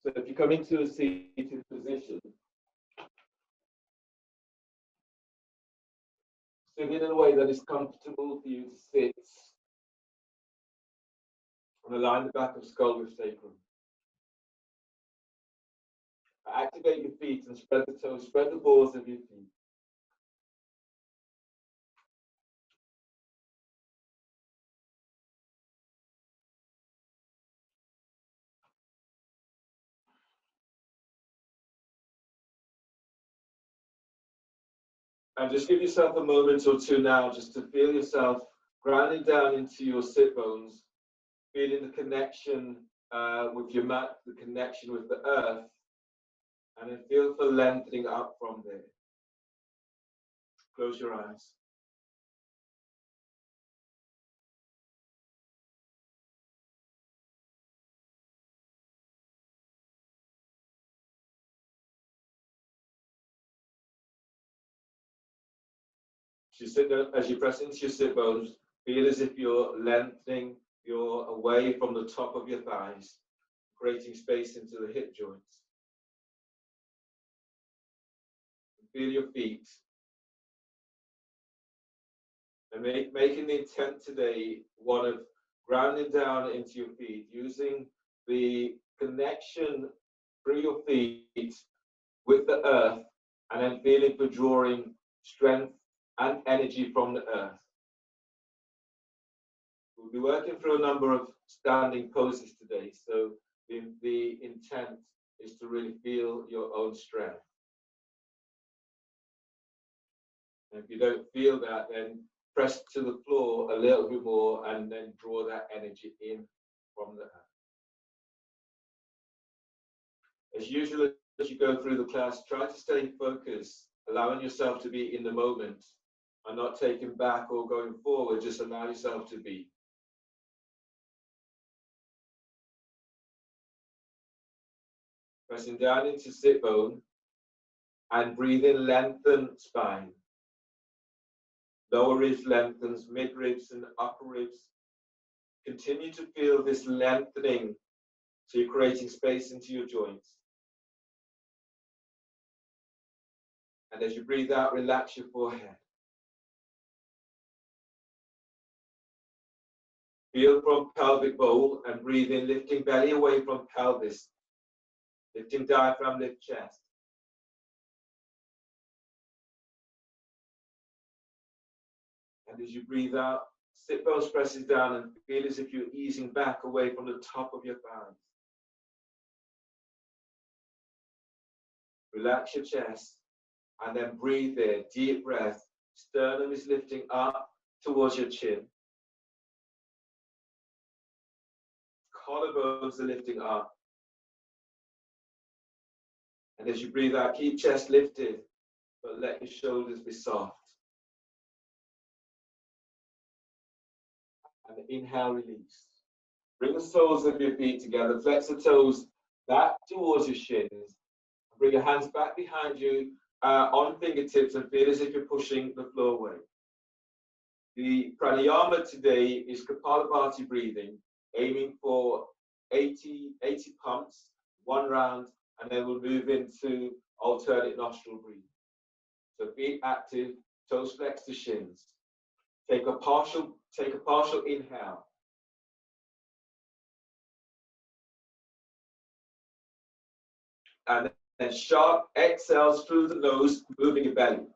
So if you come into a seated position, sit in a way that is comfortable for you to sit, and align the back of skull with sacrum. Activate your feet and spread the toes, spread the balls of your feet. And just give yourself a moment or two now just to feel yourself grounding down into your sit bones, feeling the connection with your mat, the connection with the earth, and then feel for lengthening up from there. Close your eyes. As you press into your sit bones, feel as if you're lengthening away from the top of your thighs, creating space into the hip joints. Feel your feet. And making the intent today one of grounding down into your feet, using the connection through your feet with the earth, and then feeling for drawing strength and energy from the earth. We'll be working through a number of standing poses today, so the intent is to really feel your own strength. And if you don't feel that, then press to the floor a little bit more and then draw that energy in from the earth. As usual, as you go through the class, try to stay focused, allowing yourself to be in the moment and not taking back or going forward. Just allow yourself to be. Pressing down into sit bone and breathe in, lengthen spine. Lower ribs lengthens, mid ribs and upper ribs. Continue to feel this lengthening, so you're creating space into your joints. And as you breathe out, relax your forehead. Feel from pelvic bowl and breathe in, lifting belly away from pelvis. Lifting diaphragm, lift chest. And as you breathe out, sit bones presses down and feel as if you're easing back away from the top of your thighs. Relax your chest and then breathe in, deep breath. Sternum is lifting up towards your chin. Collarbones are lifting up. And as you breathe out, keep chest lifted, but let your shoulders be soft. And inhale, release. Bring the soles of your feet together. Flex the toes back towards your shins. Bring your hands back behind you on fingertips and feel as if you're pushing the floor away. The pranayama today is Kapalabhati breathing, aiming for 80 pumps, one round, and then we'll move into alternate nostril breathing. So feet active, toes flexed to shins. Take a partial inhale. And then sharp exhales through the nose, moving your belly.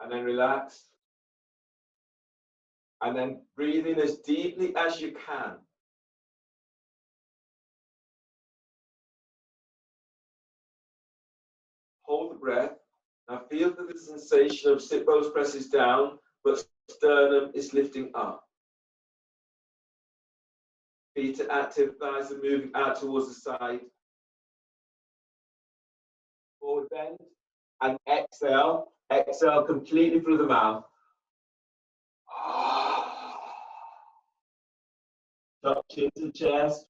And then relax. And then breathe in as deeply as you can. Hold the breath Now feel the sensation of sit bones presses down, but sternum is lifting up. Feet are active, thighs are moving out towards the side. Forward bend and exhale. Exhale completely through the mouth. Tuck chin to chest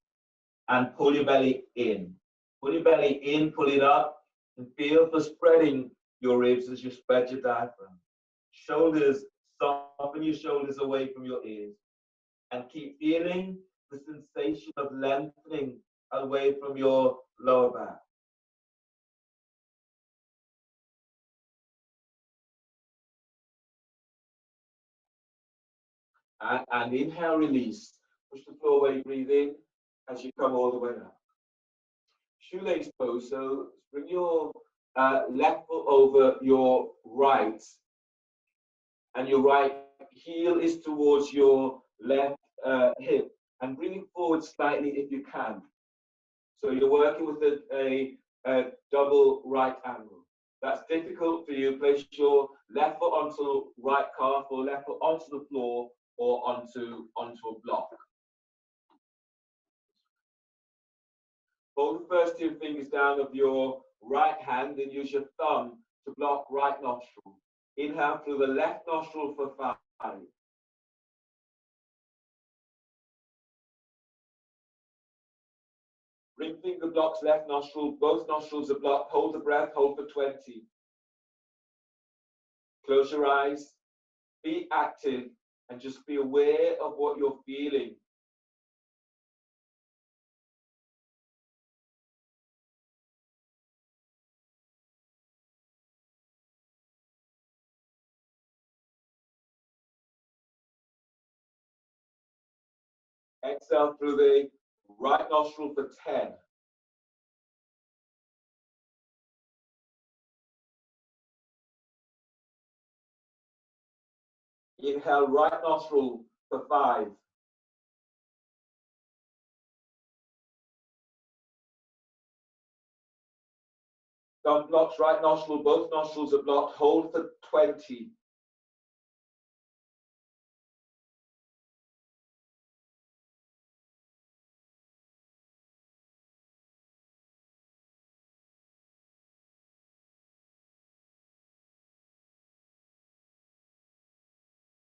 and pull your belly in. Pull your belly in, pull it up, and feel for spreading your ribs as you spread your diaphragm. Shoulders, soften your shoulders away from your ears. And keep feeling the sensation of lengthening away from your lower back. And inhale, release. Push the floor where you breathe in as you come all the way up. Shoelace pose. So bring your left foot over your right, and your right heel is towards your left hip, and bring it forward slightly if you can. So you're working with a double right angle. That's difficult for you. Place your left foot onto right calf, or left foot onto the floor, or onto a block. Hold the first two fingers down of your right hand and use your thumb to block right nostril. Inhale through the left nostril for 5. Ring finger blocks left nostril, both nostrils are blocked. Hold the breath, hold for 20. Close your eyes, be active, and just be aware of what you're feeling. Exhale through the right nostril for 10. Inhale right nostril for 5. Thumb blocks right nostril, both nostrils are blocked. Hold for 20.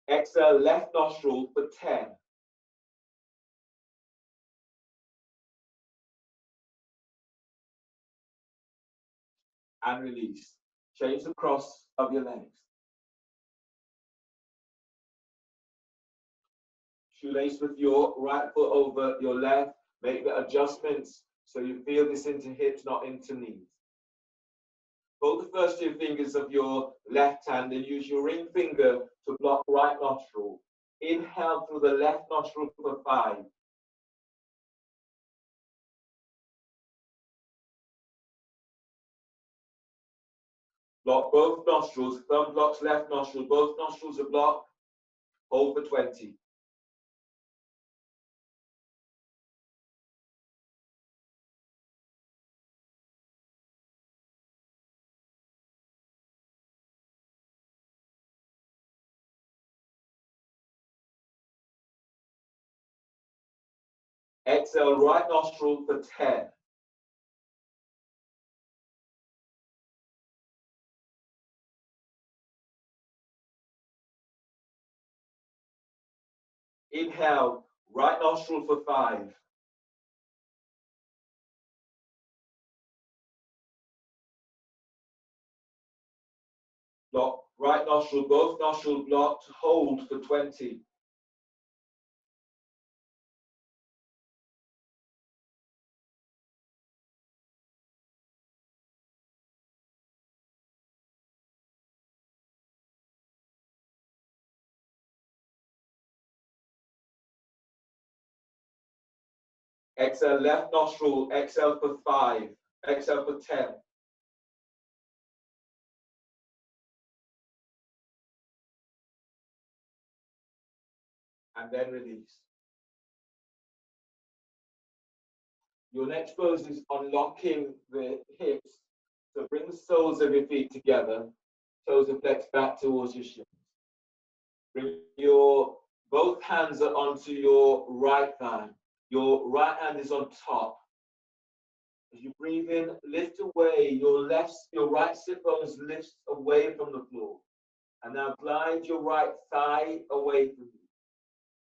Exhale left nostril for 10. And release. Change the cross of your legs. Shoelace with your right foot over your left. Make the adjustments so you feel this into hips, not into knees. Hold the first two fingers of your left hand and use your ring finger to block right nostril. Inhale through the left nostril for 5. Block both nostrils. Thumb blocks left nostril. Both nostrils are blocked. Hold for 20. Exhale right nostril for 10. Inhale right nostril for 5. Block right nostril, both nostrils blocked. Hold for 20. Exhale left nostril, exhale for 5. Exhale for 10. And then release. Your next pose is unlocking the hips. So bring the soles of your feet together. Toes are flexed back towards your shins. Bring your both hands are onto your right thigh. Your right hand is on top. As you breathe in, lift away your right sit bones lifts away from the floor. And now glide your right thigh away from you.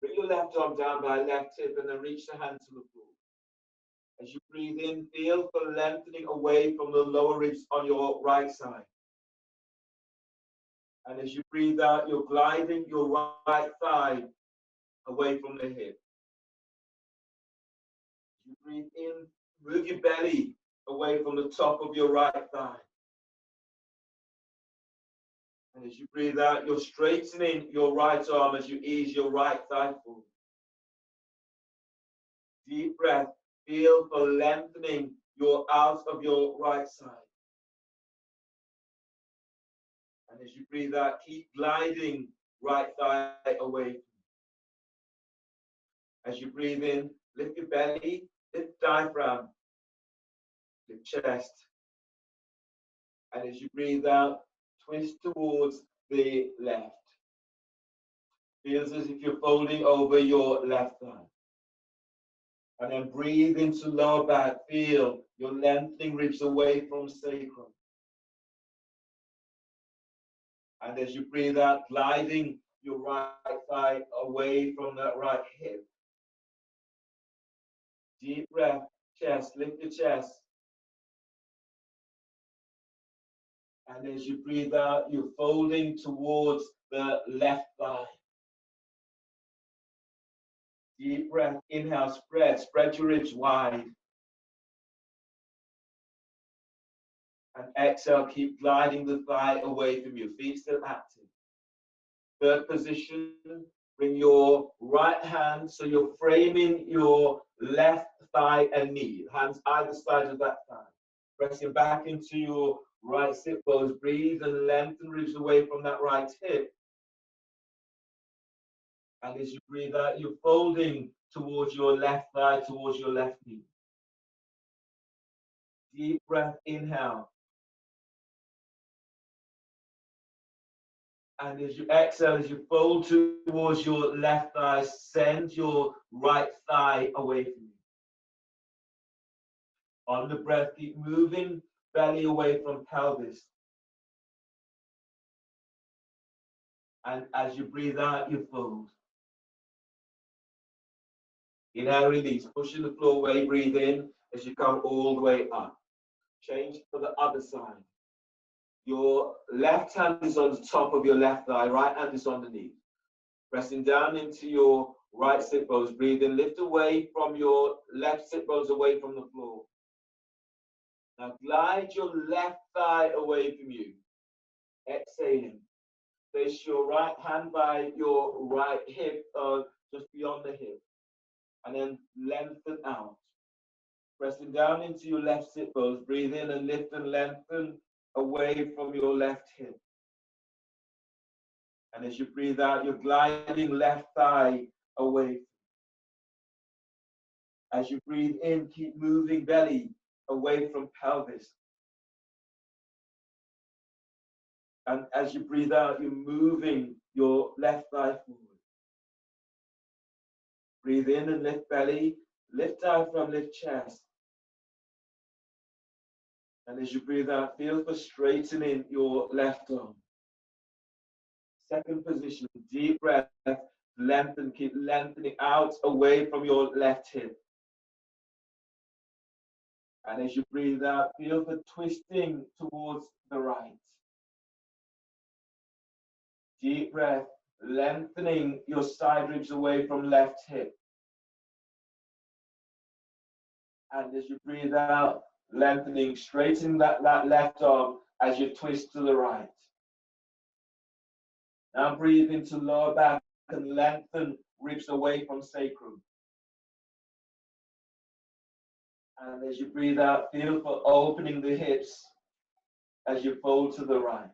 Bring your left arm down by left hip and then reach the hand to the floor. As you breathe in, feel for lengthening away from the lower ribs on your right side. And as you breathe out, you're gliding your right thigh away from the hip. As you breathe in, move your belly away from the top of your right thigh. And as you breathe out, you're straightening your right arm as you ease your right thigh forward. Deep breath. Feel for lengthening your out of your right side. And as you breathe out, keep gliding right thigh away from you. As you breathe in, lift your belly, lift diaphragm, lift chest. And as you breathe out, twist towards the left. Feels as if you're folding over your left thigh. And then breathe into lower back. Feel your lengthening ribs away from sacrum. And as you breathe out, gliding your right thigh away from that right hip. Deep breath, chest, lift your chest. And as you breathe out, you're folding towards the left thigh. Deep breath, inhale, spread your ribs wide. And exhale, keep gliding the thigh away from you, feet still active. Third position, bring your right hand, so you're framing your left thigh and knee, hands either side of that thigh. Pressing back into your right sit bones, breathe and lengthen ribs away from that right hip. And as you breathe out, you're folding towards your left thigh, towards your left knee. Deep breath, inhale. And as you exhale, as you fold towards your left thigh, send your right thigh away from you. On the breath, keep moving belly away from pelvis. And as you breathe out, you fold. Inhale, release, pushing the floor away, breathe in as you come all the way up. Change to the other side. Your left hand is on the top of your left thigh, right hand is on the knee. Pressing down into your right sit bones, breathe in, lift away from your left sit bones away from the floor. Now glide your left thigh away from you. Exhaling. Place your right hand by your right hip, just beyond the hip. And then lengthen out. Pressing down into your left sit bones, breathe in and lift and lengthen away from your left hip. And as you breathe out, you're gliding left thigh away. As you breathe in, keep moving belly away from pelvis. And as you breathe out, you're moving your left thigh forward. Breathe in and lift belly, lift diaphragm, lift chest. And as you breathe out, feel for straightening your left arm. Second position, deep breath, lengthen, keep lengthening out away from your left hip. And as you breathe out, feel the twisting towards the right. Deep breath, lengthening your side ribs away from left hip. And as you breathe out, lengthening, straightening that left arm as you twist to the right. Now breathe into lower back and lengthen ribs away from sacrum. And as you breathe out, feel for opening the hips as you fold to the right.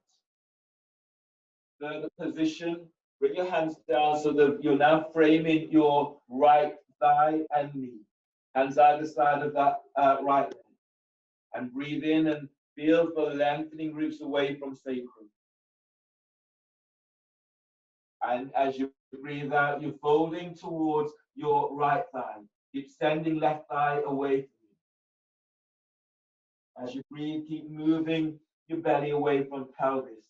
Third position, bring your hands down so that you're now framing your right thigh and knee. Hands either side of that right leg. And breathe in and feel for lengthening ribs away from sacrum. And as you breathe out, you're folding towards your right thigh. Keep sending left thigh away from you. As you breathe, keep moving your belly away from pelvis.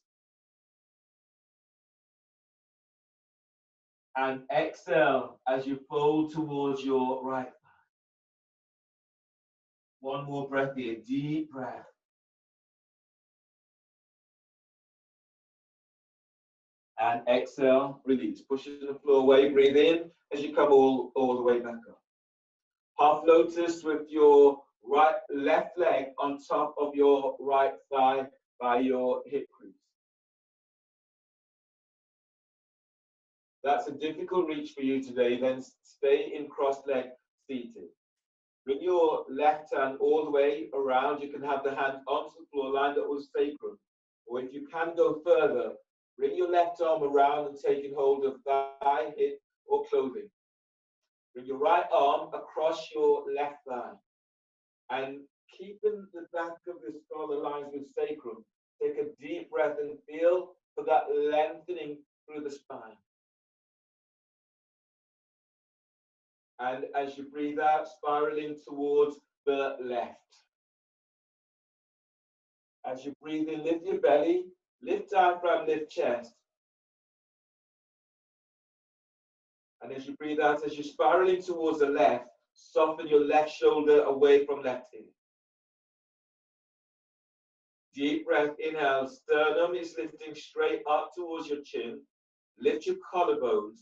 And exhale as you fold towards your right thigh. One more breath here, deep breath. And exhale, release. Pushing the floor away, breathe in as you come all the way back up. Half lotus with your left leg on top of your right thigh by your hip crease. That's a difficult reach for you today, then stay in cross leg seated. Bring your left hand all the way around. You can have the hand onto the floor, lined up with sacrum. Or if you can go further, bring your left arm around and taking hold of thigh, hip, or clothing. Bring your right arm across your left thigh. And keeping the back of the skull aligned with sacrum, take a deep breath and feel for that lengthening through the spine. And as you breathe out, spiraling towards the left. As you breathe in, lift your belly, lift diaphragm, lift chest. And as you breathe out, as you're spiraling towards the left, soften your left shoulder away from left hip. Deep breath, inhale, sternum is lifting straight up towards your chin. Lift your collarbones.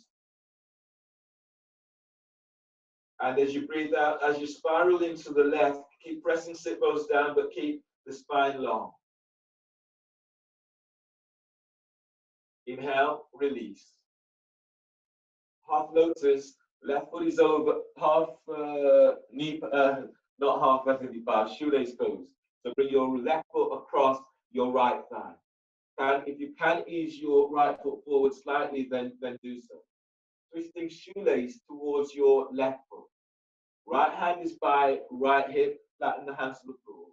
And as you breathe out, as you spiral into the left, keep pressing sit bones down, but keep the spine long. Inhale, release. Half lotus, left foot is over, half knee, not half left knee bar, shoelace pose. So bring your left foot across your right thigh. And if you can ease your right foot forward slightly, then do so. Twisting shoelace towards your left foot. Right hand is by right hip, flatten the hands to the floor.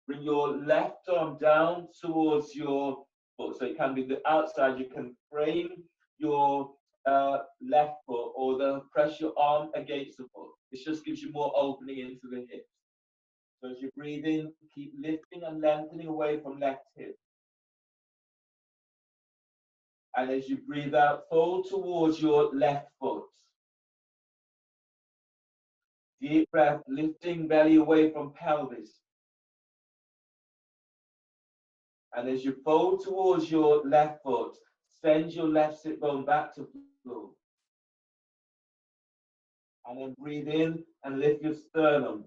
Bring your left arm down towards your foot. So it can be the outside. You can frame your left foot or press your arm against the foot. This just gives you more opening into the hips. So as you breathe in, keep lifting and lengthening away from left hip. And as you breathe out, fold towards your left foot. Deep breath, lifting belly away from pelvis. And as you fold towards your left foot, send your left sit bone back to floor. And then breathe in and lift your sternum.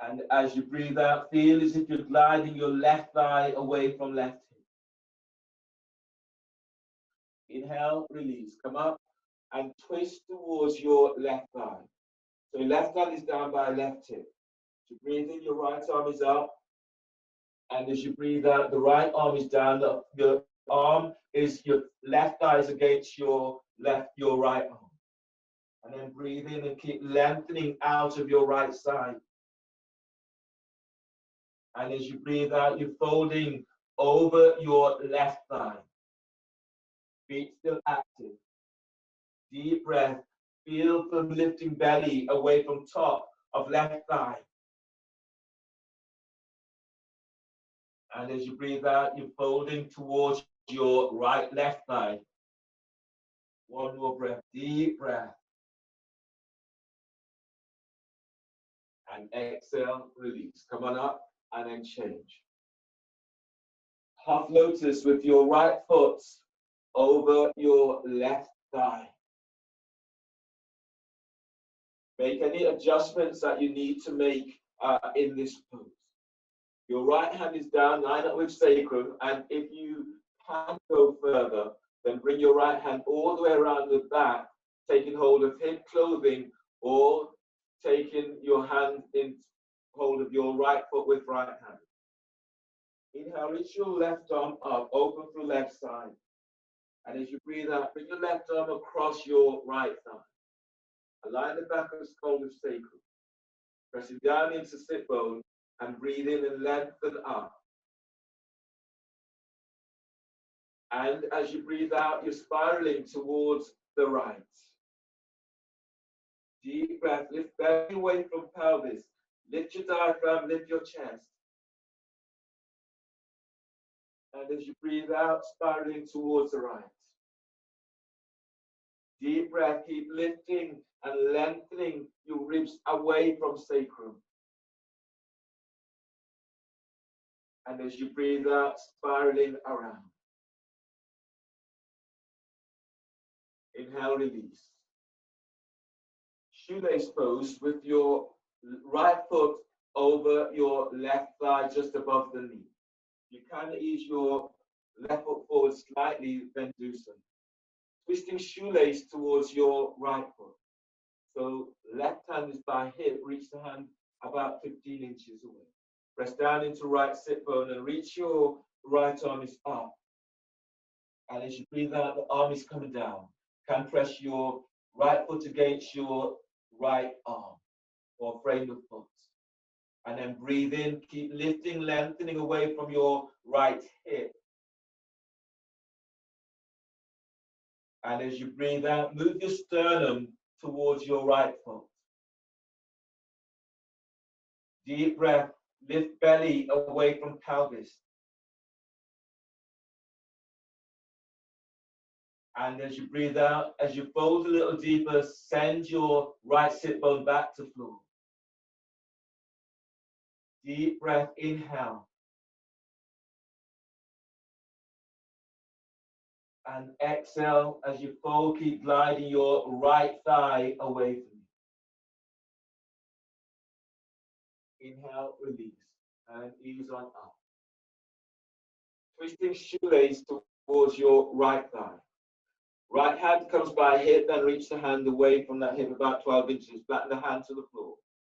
And as you breathe out, feel as if you're gliding your left thigh away from left hip. Inhale, release. Come up and twist towards your left thigh. So your left hand is down by left hip. So breathe in, your right arm is up. And as you breathe out, the right arm is down. Your arm is, your left thigh is against your right arm. And then breathe in and keep lengthening out of your right side. And as you breathe out, you're folding over your left thigh. Feet still active. Deep breath. Feel the lifting belly away from top of left thigh. And as you breathe out, you're folding towards your left thigh. One more breath, deep breath. And exhale, release. Come on up and then change. Half lotus with your right foot over your left thigh. Make any adjustments that you need to make in this pose. Your right hand is down, line up with sacrum, and if you can go further, then bring your right hand all the way around the back, taking hold of hip clothing, or taking your hand in hold of your right foot with right hand. Inhale, reach your left arm up, open through left side. And as you breathe out, bring your left arm across your right thigh. Align the back of the skull with sacrum. Pressing down into sit bone and breathe in and lengthen up. And as you breathe out, you're spiraling towards the right. Deep breath, lift belly away from pelvis. Lift your diaphragm, lift your chest. And as you breathe out, spiraling towards the right. Deep breath, keep lifting and lengthening your ribs away from sacrum. And as you breathe out, spiraling around. Inhale, release. Shoelace pose with your right foot over your left thigh just above the knee. You can ease your left foot forward slightly, then do so. Twisting shoelace towards your right foot. So left hand is by hip, reach the hand about 15 inches away. Press down into right sit bone and reach your right arm is up. And as you breathe out, the arm is coming down. Can press your right foot against your right arm or frame of foot. And then breathe in, keep lifting, lengthening away from your right hip. And as you breathe out, move your sternum towards your right foot. Deep breath, lift belly away from pelvis. And as you breathe out, as you fold a little deeper, send your right sit bone back to floor. Deep breath, inhale. And exhale, as you fold, keep gliding your right thigh away from you. Inhale, release, and ease on up. Twisting shoelace towards your right thigh. Right hand comes by hip, then reach the hand away from that hip about 12 inches. Flatten the hand to the floor.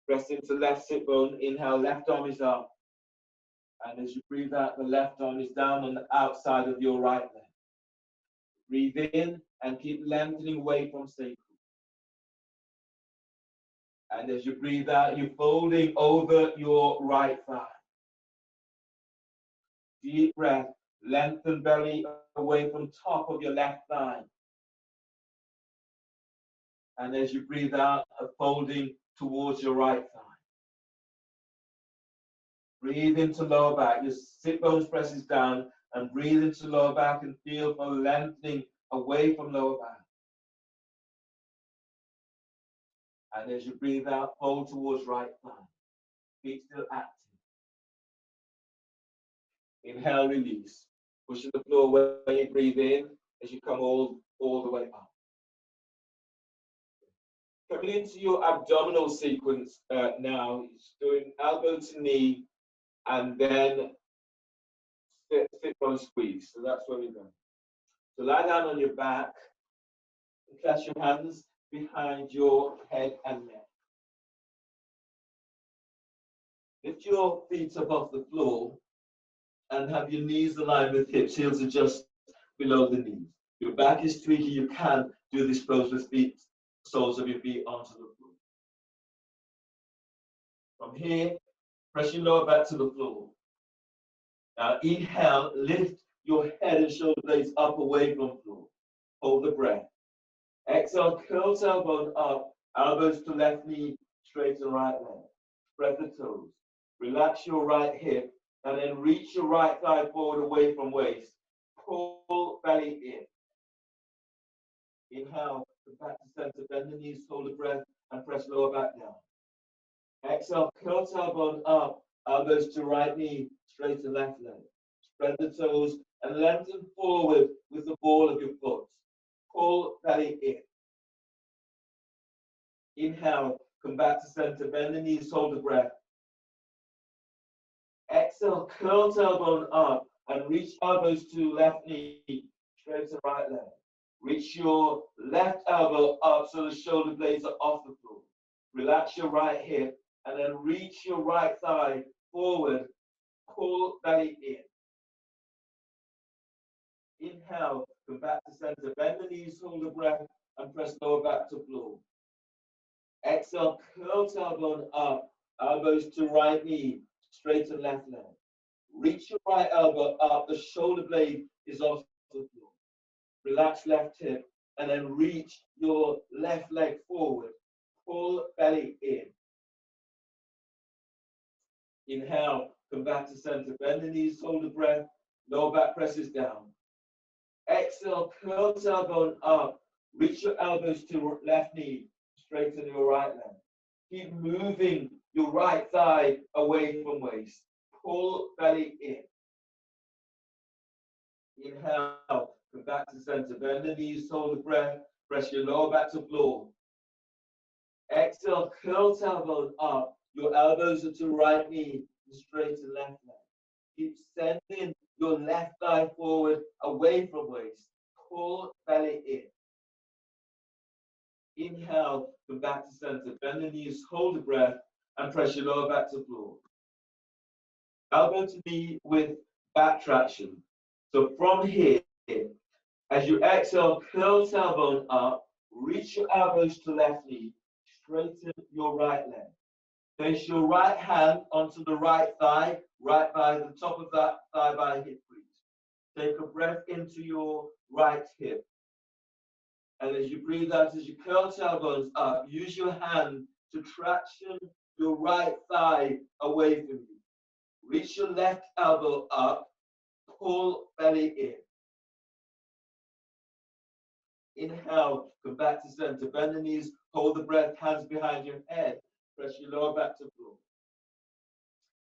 Press into left sit bone. Inhale, left arm is up. And as you breathe out, the left arm is down on the outside of your right leg. Breathe in and keep lengthening away from sacrum. And as you breathe out, you're folding over your right thigh. Deep breath, lengthen belly away from top of your left thigh. And as you breathe out, folding towards your right thigh. Breathe into lower back. Your sit bones presses down and breathe into lower back and feel for lengthening away from lower back. And as you breathe out, fold towards right thigh. Feet still active. Inhale, release. Pushing the floor when you breathe in as you come all the way up. Coming into your abdominal sequence now, it's doing elbow to knee and then sit bone squeeze. So that's where we're going. So lie down on your back and clasp your hands behind your head and neck. Lift your feet above the floor and have your knees aligned with hips, heels are just below the knees. Your back is tweaking, you can do this pose with feet, soles of your feet onto the floor. From here, press your lower back to the floor. Now inhale, lift your head and shoulder blades up away from floor. Hold the breath. Exhale, curl tailbone up, elbows to left knee, straight and right leg. Spread the toes. Relax your right hip and then reach your right thigh forward away from waist. Pull belly in. Inhale, come back to center, bend the knees, hold the breath, and press lower back down. Exhale, curl tailbone up, elbows to right knee, straight to left leg. Spread the toes and lengthen forward with the ball of your foot. Pull belly in. Inhale, come back to center, bend the knees, hold the breath. Exhale, curl tailbone up and reach elbows to left knee, straight to right leg. Reach your left elbow up so the shoulder blades are off the floor. Relax your right hip and then reach your right thigh forward. Pull belly in. Inhale, come back to center, bend the knees, hold the breath, and press lower back to floor. Exhale, curl tailbone up, elbows to right knee, straight and left leg. Reach your right elbow up, the shoulder blade is off the floor. Relax left hip and then reach your left leg forward. Pull belly in. Inhale, come back to center. Bend the knees, hold the breath. Lower back presses down. Exhale, curl tailbone up. Reach your elbows to left knee. Straighten your right leg. Keep moving your right thigh away from waist. Pull belly in. Inhale, come back to center. Bend the knees, hold the breath. Press your lower back to floor. Exhale, curl tailbone up. Your elbows are to right knee and straighten left leg. Keep sending your left thigh forward away from waist. Pull belly in. Inhale, come back to center. Bend the knees, hold the breath, and press your lower back to floor. Elbow to knee with back traction. So from here, as you exhale, curl tailbone up, reach your elbows to left knee, straighten your right leg. Place your right hand onto the right thigh, right by the top of that thigh by hip crease. Take a breath into your right hip. And as you breathe out, as you curl tailbones up, use your hand to traction your right thigh away from you. Reach your left elbow up, pull belly in. Inhale, come back to center. Bend the knees, hold the breath, hands behind your head. Press your lower back to floor.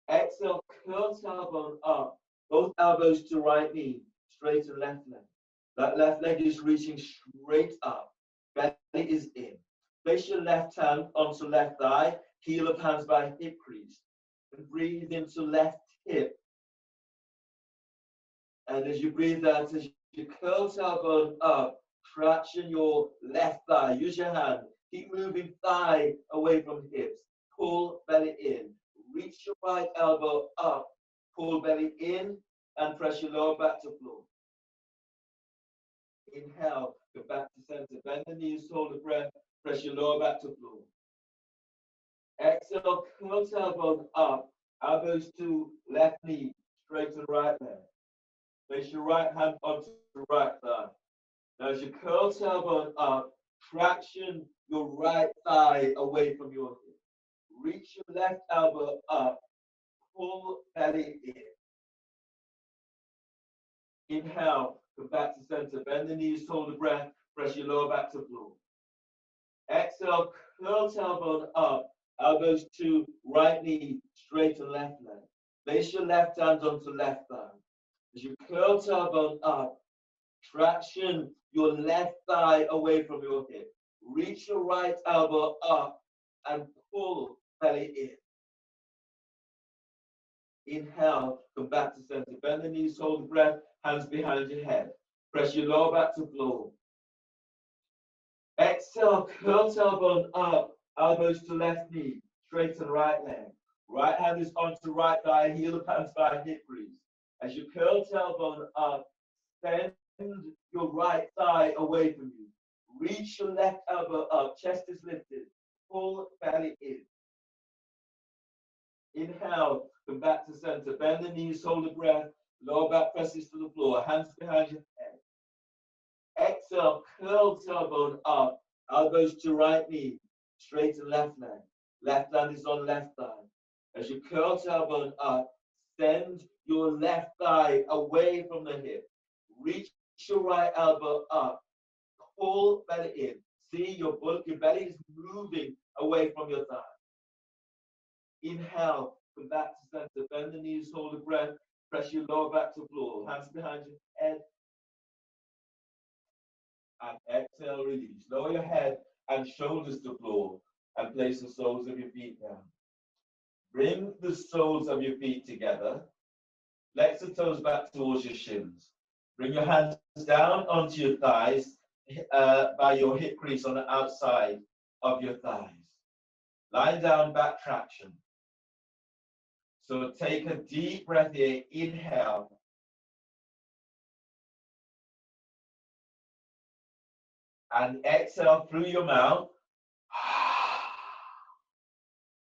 Exhale, curl tailbone up, both elbows to right knee, straighten left leg. That left leg is reaching straight up. Belly is in. Place your left hand onto left thigh, heel of hands by hip crease. And breathe into left hip. And as you breathe out, as you curl tailbone up, traction your left thigh. Use your hand. Keep moving thigh away from hips. Pull belly in. Reach your right elbow up. Pull belly in and press your lower back to floor. Inhale, go back to center. Bend the knees, hold the breath. Press your lower back to floor. Exhale, curl tailbone up. Elbows to left knee, straighten right leg. Place your right hand onto the right thigh. Now as you curl tailbone up, traction your right thigh away from your hip. Reach your left elbow up, pull belly in. Inhale, come back to center. Bend the knees, hold the breath, press your lower back to floor. Exhale, curl tailbone up, elbows to right knee, straighten left leg. Place your left hand onto left thigh. As you curl tailbone up, traction your left thigh away from your hip. Reach your right elbow up and pull belly in. Inhale, come back to center. Bend the knees, hold the breath, hands behind your head. Press your lower back to floor. Exhale, curl tailbone up, elbows to left knee, straighten right leg. Right hand is onto right thigh, heel of hands by hip crease. As you curl tailbone up, bend your right thigh away from you. Reach your left elbow up, chest is lifted. Pull belly in. Inhale, come back to center. Bend the knees, hold the breath. Lower back presses to the floor, hands behind your head. Exhale, curl tailbone up, elbows to right knee, straighten left leg. Left hand is on left thigh. As you curl tailbone up, send your left thigh away from the hip. Reach your right elbow up, pull belly in. See your belly is moving away from your thigh. Inhale, come back to center. Bend the knees, hold the breath. Press your lower back to floor. Hands behind your head. And exhale, release. Lower your head and shoulders to floor. And place the soles of your feet down. Bring the soles of your feet together. Flex the toes back towards your shins. Bring your hands down onto your thighs by your hip crease on the outside of your thighs. Lie down, back traction. So take a deep breath here. Inhale. And exhale through your mouth.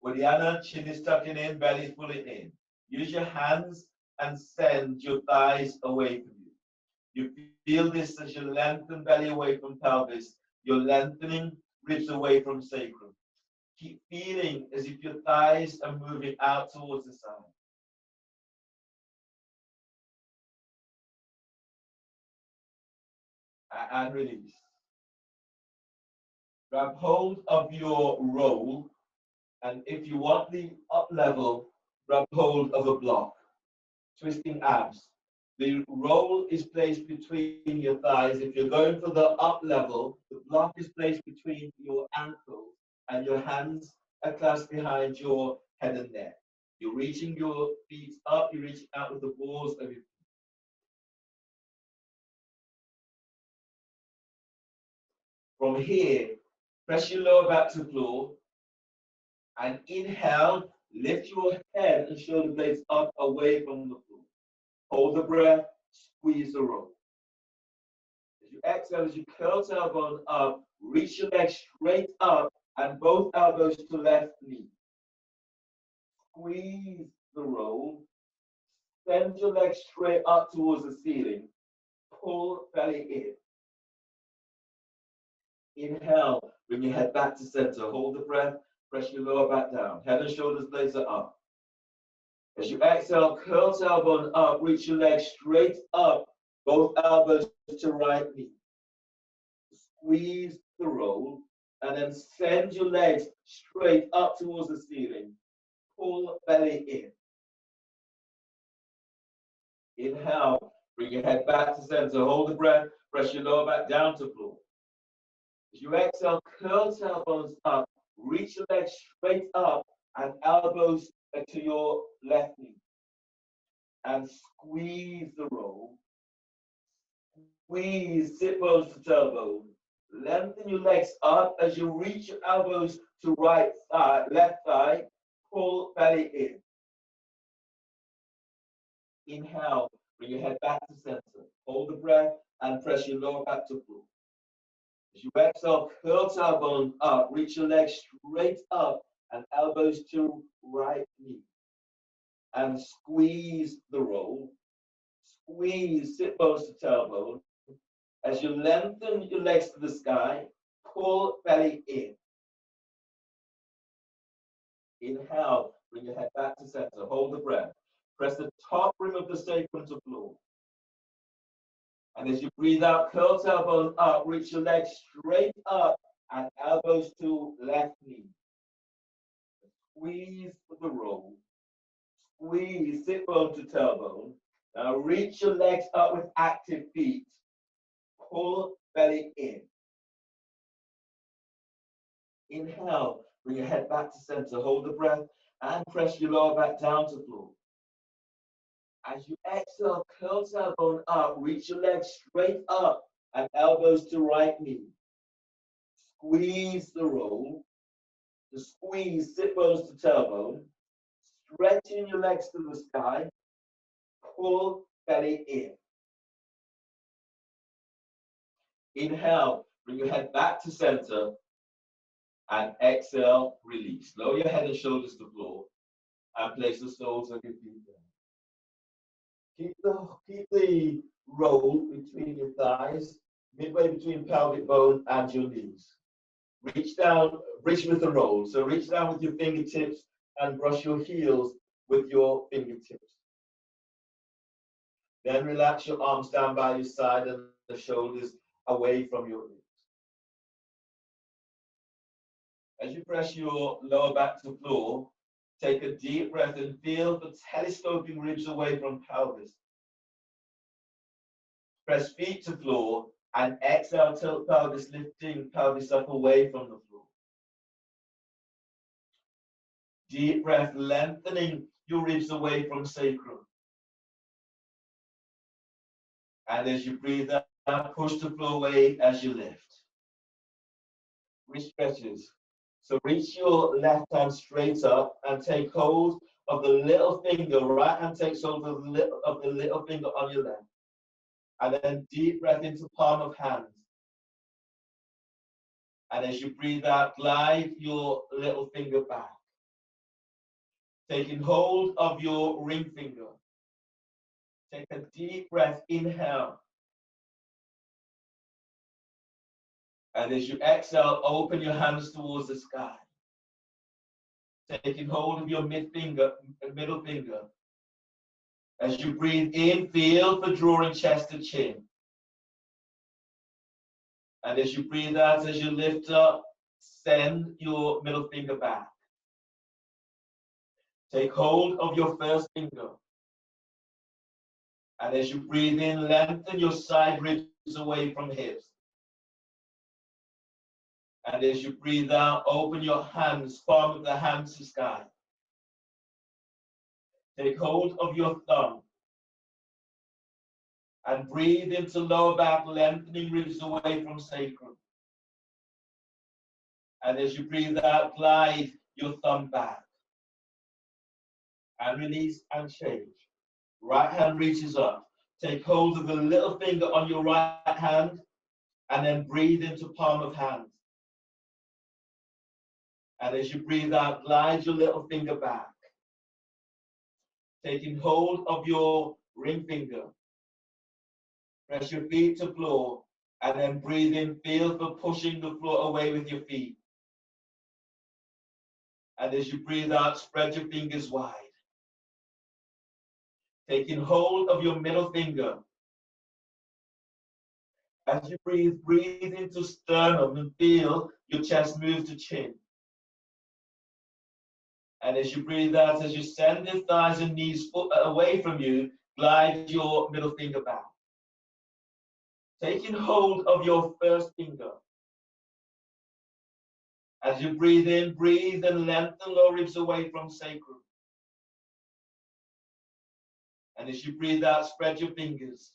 With the other chin is tucking in, belly is pulling in. Use your hands and send your thighs away from you. You feel this as you lengthen belly away from pelvis. You're lengthening ribs away from sacrum. Keep feeling as if your thighs are moving out towards the side. And release. Grab hold of your roll, and if you want the up level, grab hold of a block. Twisting abs. The roll is placed between your thighs. If you're going for the up level, the block is placed between your ankles, and your hands are clasped behind your head and neck. You're reaching your feet up, you're reaching out with the balls of your feet. From here, press your lower back to the floor, and inhale, lift your head and shoulder blades up away from the floor. Hold the breath, squeeze the roll. As you exhale, as you curl tailbone up, reach your legs straight up and both elbows to left knee. Squeeze the roll. Send your legs straight up towards the ceiling. Pull belly in. Inhale, bring your head back to center. Hold the breath, press your lower back down. Head and shoulders blades are up. As you exhale, curl tailbone up, reach your legs straight up, both elbows to right knee. Squeeze the roll, and then send your legs straight up towards the ceiling. Pull belly in. Inhale, bring your head back to center. Hold the breath, press your lower back down to floor. As you exhale, curl tailbones up, reach your legs straight up and elbows to your left knee. And squeeze the roll. Squeeze sit bones to tailbone. Lengthen your legs up as you reach your elbows to right thigh, left thigh. Pull belly in. Inhale, bring your head back to center. Hold the breath and press your lower back to floor. As you exhale, curl tailbone up, reach your legs straight up and elbows to right knee. And squeeze the roll. Squeeze sit bones to tailbone. As you lengthen your legs to the sky, pull belly in. Inhale, bring your head back to center. Hold the breath. Press the top rim of the sacrum to floor. And as you breathe out, curl tailbone up, reach your legs straight up and elbows to left knee. Squeeze the roll. Squeeze sit bone to tailbone. Now reach your legs up with active feet. Pull belly in. Inhale, bring your head back to center. Hold the breath and press your lower back down to floor. As you exhale, curl tailbone up, reach your legs straight up and elbows to right knee. Squeeze the roll. The squeeze, sit bones to tailbone. Stretching your legs to the sky. Pull belly in. Inhale, bring your head back to center. And exhale, release. Lower your head and shoulders to the floor and place the soles of your feet down. Keep the roll between your thighs, midway between pelvic bone and your knees. Reach down, reach with the roll. So reach down with your fingertips and brush your heels with your fingertips. Then relax your arms down by your side and the shoulders away from your hips. As you press your lower back to the floor, take a deep breath and feel the telescoping ribs away from pelvis. Press feet to floor and exhale, tilt pelvis, lifting pelvis up away from the floor. Deep breath, lengthening your ribs away from sacrum. And as you breathe out, push the floor away as you lift. Wrist stretches. So reach your left hand straight up and take hold of the little finger. Right hand takes hold of the little finger on your left. And then deep breath into palm of hands. And as you breathe out, glide your little finger back. Taking hold of your ring finger. Take a deep breath, inhale. And as you exhale, open your hands towards the sky. Taking hold of your middle finger. As you breathe in, feel for drawing chest to chin. And as you breathe out, as you lift up, send your middle finger back. Take hold of your first finger. And as you breathe in, lengthen your side ribs away from hips. And as you breathe out, open your hands, palm of the hands to sky. Take hold of your thumb. And breathe into lower back, lengthening ribs away from sacrum. And as you breathe out, glide your thumb back. And release and change. Right hand reaches up. Take hold of the little finger on your right hand and then breathe into palm of hand. And as you breathe out, glide your little finger back. Taking hold of your ring finger. Press your feet to floor and then breathe in. Feel for pushing the floor away with your feet. And as you breathe out, spread your fingers wide. Taking hold of your middle finger. As you breathe, breathe into sternum and feel your chest move to chin. And as you breathe out, as you send your thighs and knees away from you, glide your middle finger back. Taking hold of your first finger. As you breathe in, breathe and lengthen lower ribs away from sacrum. And as you breathe out, spread your fingers.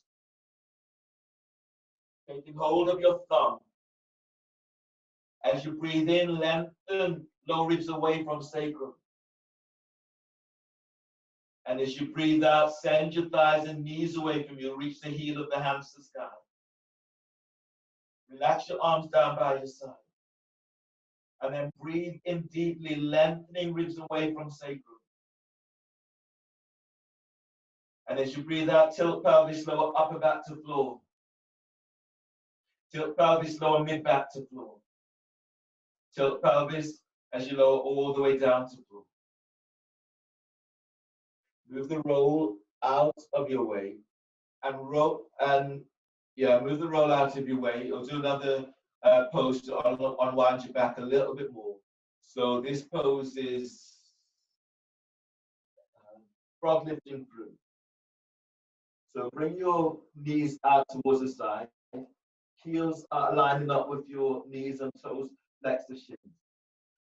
Taking hold of your thumb. As you breathe in, lengthen lower ribs away from sacrum. And as you breathe out, send your thighs and knees away from you. Reach the heel of the hands to sky. Relax your arms down by your side. And then breathe in deeply, lengthening ribs away from sacrum. And as you breathe out, tilt pelvis lower, upper back to floor. Tilt pelvis lower, mid back to floor. Tilt pelvis as you lower all the way down to floor. Move the roll out of your way and roll move the roll out of your way. Or do another pose to unwind your back a little bit more. So this pose is frog lifting through. So bring your knees out towards the side. Heels are lining up with your knees and toes, flex the shins.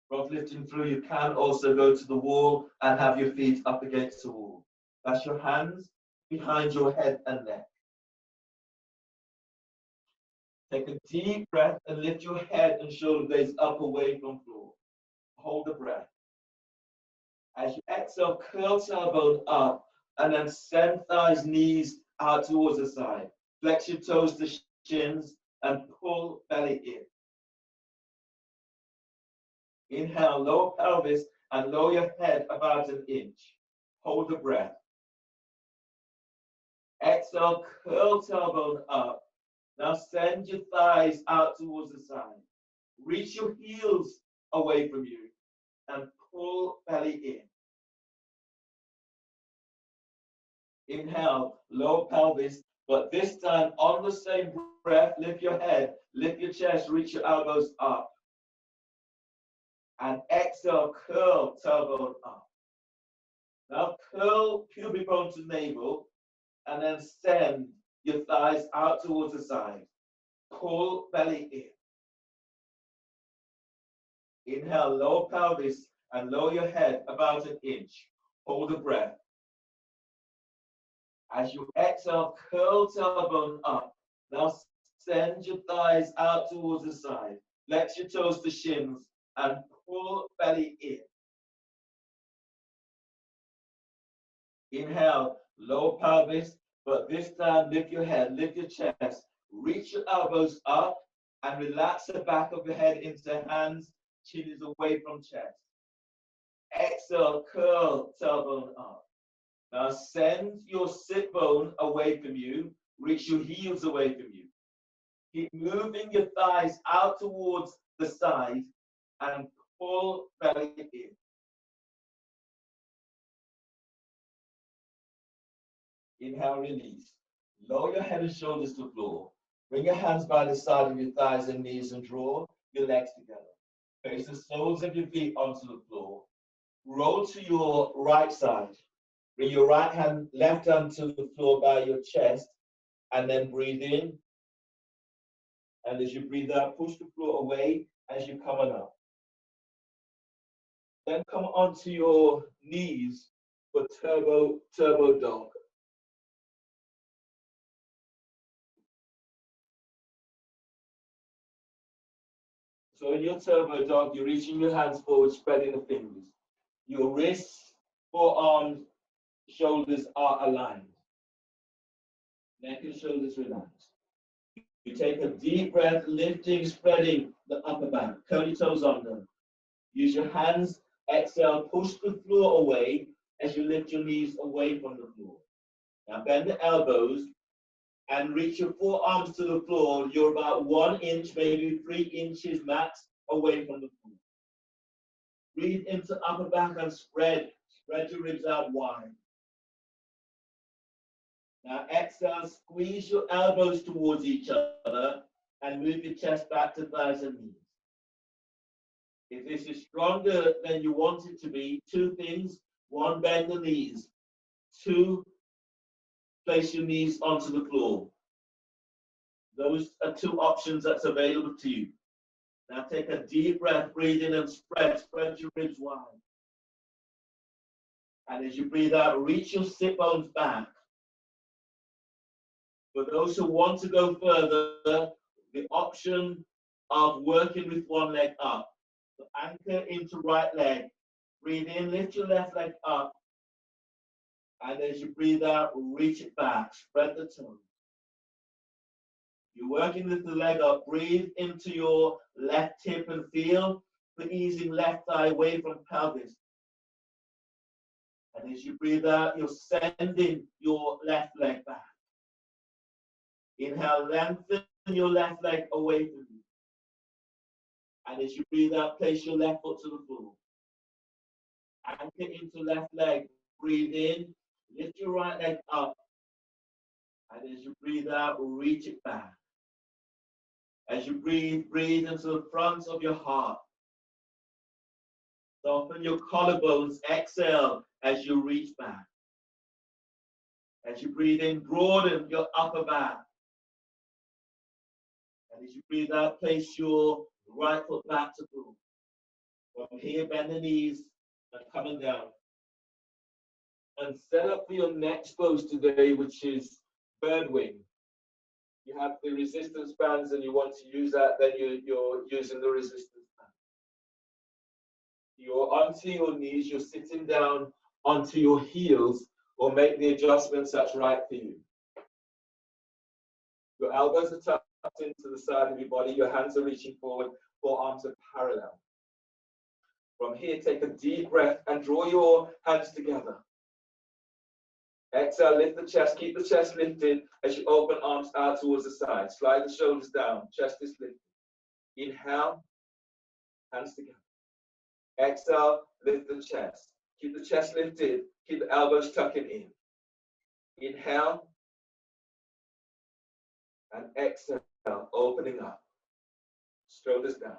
Frog lifting through, you can also go to the wall and have your feet up against the wall. That's your hands behind your head and neck. Take a deep breath and lift your head and shoulder blades up away from floor. Hold the breath. As you exhale, curl tailbone up and then send thighs, knees out towards the side. Flex your toes to shins and pull belly in. Inhale, lower pelvis and lower your head about an inch. Hold the breath. Exhale, curl tailbone up. Now send your thighs out towards the side. Reach your heels away from you and pull belly in. Inhale, lower pelvis, but this time on the same breath, lift your head, lift your chest, reach your elbows up. And exhale, curl tailbone up. Now curl pubic bone to navel and then send your thighs out towards the side. Pull belly in. Inhale, lower pelvis and lower your head about an inch. Hold the breath. As you exhale, curl tailbone up. Now send your thighs out towards the side. Flex your toes to shins and pull belly in. Inhale, lower pelvis, but this time lift your head, lift your chest, reach your elbows up and relax the back of your head into hands, chin is away from chest. Exhale, curl tailbone up. Now send your sit bone away from you, reach your heels away from you. Keep moving your thighs out towards the side and pull belly in. Inhale, release. Lower your head and shoulders to the floor. Bring your hands by the side of your thighs and knees and draw your legs together. Place the soles of your feet onto the floor. Roll to your right side. Bring your left hand to the floor by your chest, and then breathe in. And as you breathe out, push the floor away as you come on up. Then come onto your knees for turbo dog. So in your turbo dog, you're reaching your hands forward, spreading the fingers. Your wrists, forearms, shoulders are aligned. Neck and shoulders relaxed. You take a deep breath, lifting, spreading the upper back. Curl your toes under. Use your hands. Exhale, push the floor away as you lift your knees away from the floor. Now bend the elbows and reach your forearms to the floor. You're about 1 inch, maybe 3 inches max away from the floor. Breathe into upper back and spread your ribs out wide. Now exhale, squeeze your elbows towards each other and move your chest back to thighs and knees. If this is stronger than you want it to be, 2 things. 1, bend the knees. 2, place your knees onto the floor. Those are 2 options that's available to you. Now take a deep breath, breathe in and spread your ribs wide. And as you breathe out, reach your sit bones back. For those who want to go further, the option of working with one leg up. So anchor into right leg. Breathe in, lift your left leg up. And as you breathe out, reach it back. Spread the toes. You're working with the leg up. Breathe into your left hip and feel the easing left thigh away from pelvis. And as you breathe out, you're sending your left leg back. Inhale, lengthen your left leg away from you. And as you breathe out, place your left foot to the floor. Anchor into left leg. Breathe in, lift your right leg up. And as you breathe out, reach it back. As you breathe into the front of your heart. Soften your collarbones. Exhale as you reach back. As you breathe in, broaden your upper back. And as you breathe out, place your right foot back to the floor. From here, bend the knees and coming down. And set up for your next pose today, which is bird wing. You have the resistance bands and you want to use that, then you're using the resistance band. You're onto your knees, you're sitting down onto your heels, or make the adjustments that's right for you. Your elbows are tucked into the side of your body, your hands are reaching forward, forearms are parallel. From here, take a deep breath and draw your hands together. Exhale, lift the chest, keep the chest lifted as you open arms out towards the side. Slide the shoulders down, chest is lifted. Inhale, hands together. Exhale, lift the chest. Keep the chest lifted, keep the elbows tucking in. Inhale, and exhale, opening up. Shoulders down.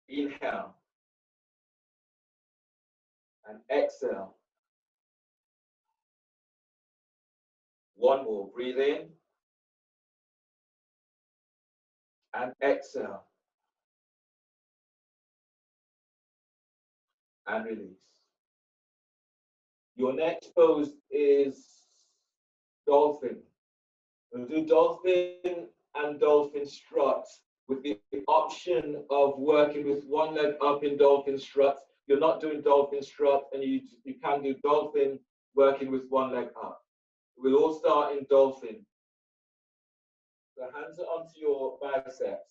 Inhale, and exhale. One more, breathe in and exhale and release. Your next pose is dolphin. We'll do dolphin and dolphin strut with the option of working with one leg up in dolphin strut. You're not doing dolphin strut, and you can do dolphin working with one leg up. We'll all start in dolphin. The hands are onto your biceps.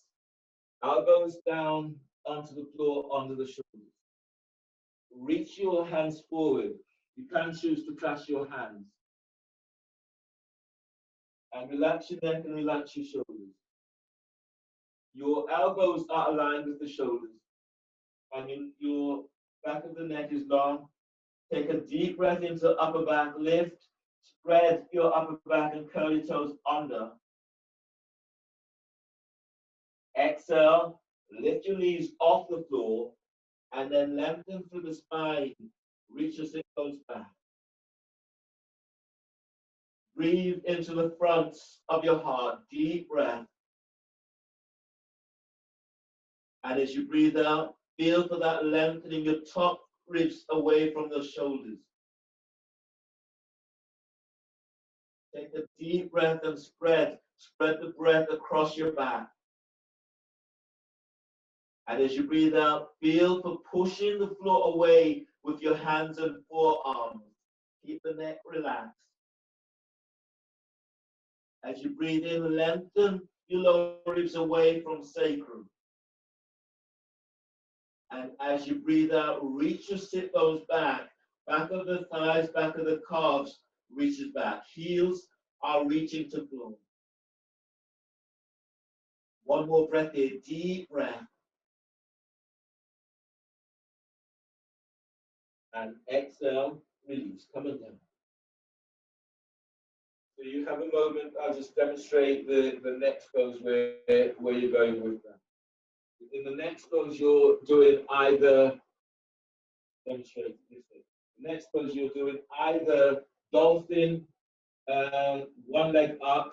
Elbows down onto the floor, under the shoulders. Reach your hands forward. You can choose to clasp your hands. And relax your neck and relax your shoulders. Your elbows are aligned with the shoulders, and your back of the neck is long. Take a deep breath into upper back, lift, spread your upper back and curl your toes under. Exhale, lift your knees off the floor, and then lengthen through the spine. Reach your sit bones back. Breathe into the front of your heart, deep breath. And as you breathe out, feel for that lengthening your top ribs away from the shoulders. Take a deep breath and spread the breath across your back. And as you breathe out, feel for pushing the floor away with your hands and forearms. Keep the neck relaxed. As you breathe in, lengthen your lower ribs away from sacrum. And as you breathe out, reach your sit bones back. Back of the thighs, back of the calves reaches back. Heels are reaching to floor. One more breath here, deep breath. And exhale, release, coming down. So you have a moment, I'll just demonstrate the next pose where you're going with that. In the next pose, you're doing either, demonstrate this thing. The next pose, you're doing either dolphin, one leg up,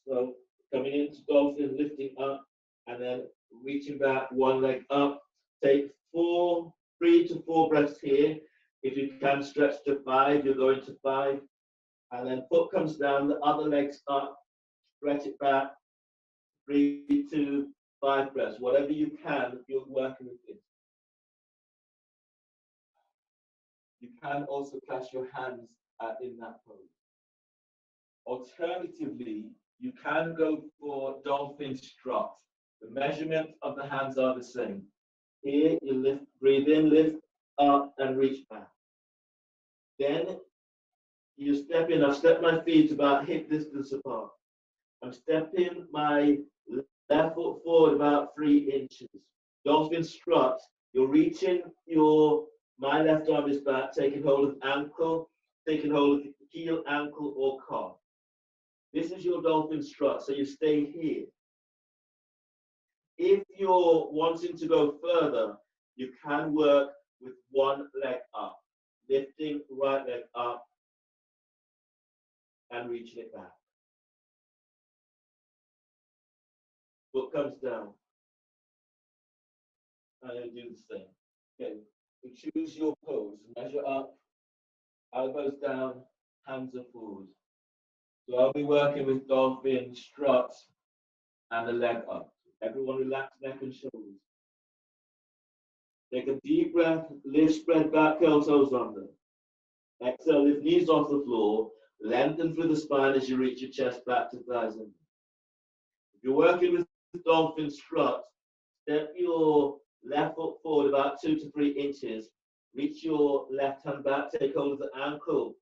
so coming into dolphin, lifting up, and then reaching back, one leg up. Take 3 to 4 breaths here. If you can stretch to 5, you're going to 5. And then foot comes down, the other leg's up, stretch it back, 3 to 5 breaths. Whatever you can, you're working with this. You can also clasp your hands in that pose. Alternatively, you can go for dolphin strut. The measurement of the hands are the same. Here, you lift, breathe in, lift up, and reach back. Then you step in. I've stepped my feet about hip distance apart. I'm stepping my left foot forward about 3 inches. Dolphin strut. You're reaching my left arm is back, taking hold of ankle, taking hold of heel, ankle, or calf. This is your dolphin strut, so you stay here. If you're wanting to go further, you can work with one leg up, lifting right leg up and reaching it back. Foot comes down. And you do the same. Okay, you choose your pose. Measure up, elbows down, hands are forward. So I'll be working with dolphin strut and the leg up. Everyone relax neck and shoulders. Take a deep breath, lift, spread back, curl toes under. Exhale, lift knees off the floor, lengthen through the spine as you reach your chest back to thighs under. If you're working with dolphin strut, step your left foot forward about 2 to 3 inches. Reach your left hand back, take hold of the ankle,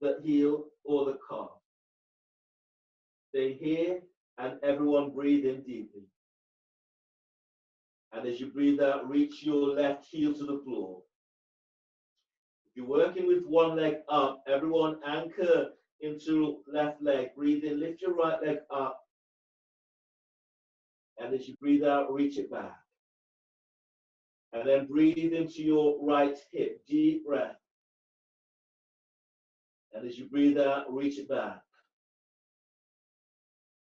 the heel, or the calf. Stay here, and everyone breathe in deeply. And as you breathe out, reach your left heel to the floor. If you're working with one leg up, everyone anchor into left leg. Breathe in, lift your right leg up. And as you breathe out, reach it back. And then breathe into your right hip, deep breath. And as you breathe out, reach it back.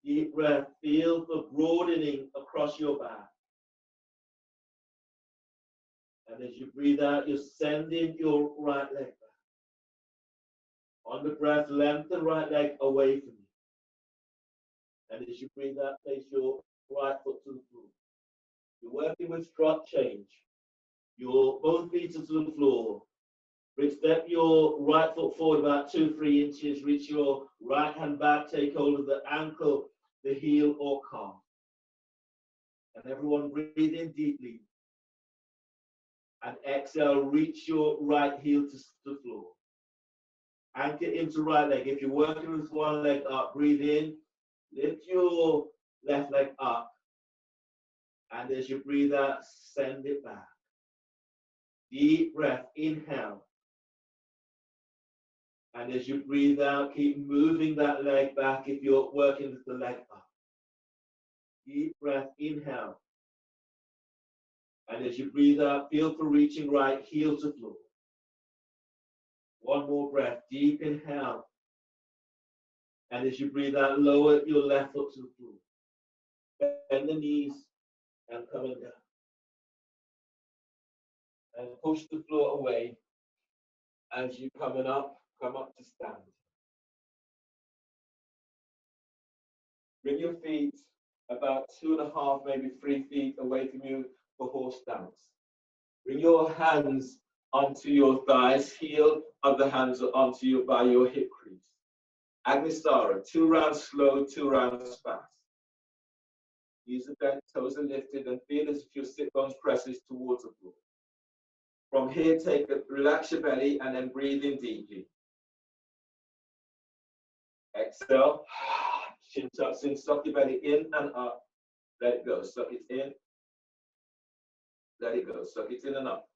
Deep breath, feel the broadening across your back. And as you breathe out, you're sending your right leg back. On the breath, lengthen right leg away from you. And as you breathe out, place your right foot to the floor. You're working with strut change. Your both feet are to the floor. Step your right foot forward about 2 to 3 inches. Reach your right hand back. Take hold of the ankle, the heel, or calf. And everyone breathe in deeply. And exhale, reach your right heel to the floor. Anchor into right leg. If you're working with one leg up, breathe in. Lift your left leg up. And as you breathe out, send it back. Deep breath, inhale. And as you breathe out, keep moving that leg back if you're working with the leg up. Deep breath, inhale. And as you breathe out, feel for reaching right heel to floor. One more breath, deep inhale. And as you breathe out, lower your left foot to the floor. Bend the knees and coming down. And push the floor away as you come up to stand. Bring your feet about 2.5, maybe 3 feet away from you for horse stance. Bring your hands onto your thighs, heel of the hands onto by your hip crease. Agnisara, 2 rounds slow, 2 rounds fast. Knees are bent, toes are lifted, and feel as if your sit bones presses towards the floor. From here, relax your belly and then breathe in deeply. Exhale, chin tucks in, suck your belly in and up. Let it go, suck it in. Let it go, suck it in and up.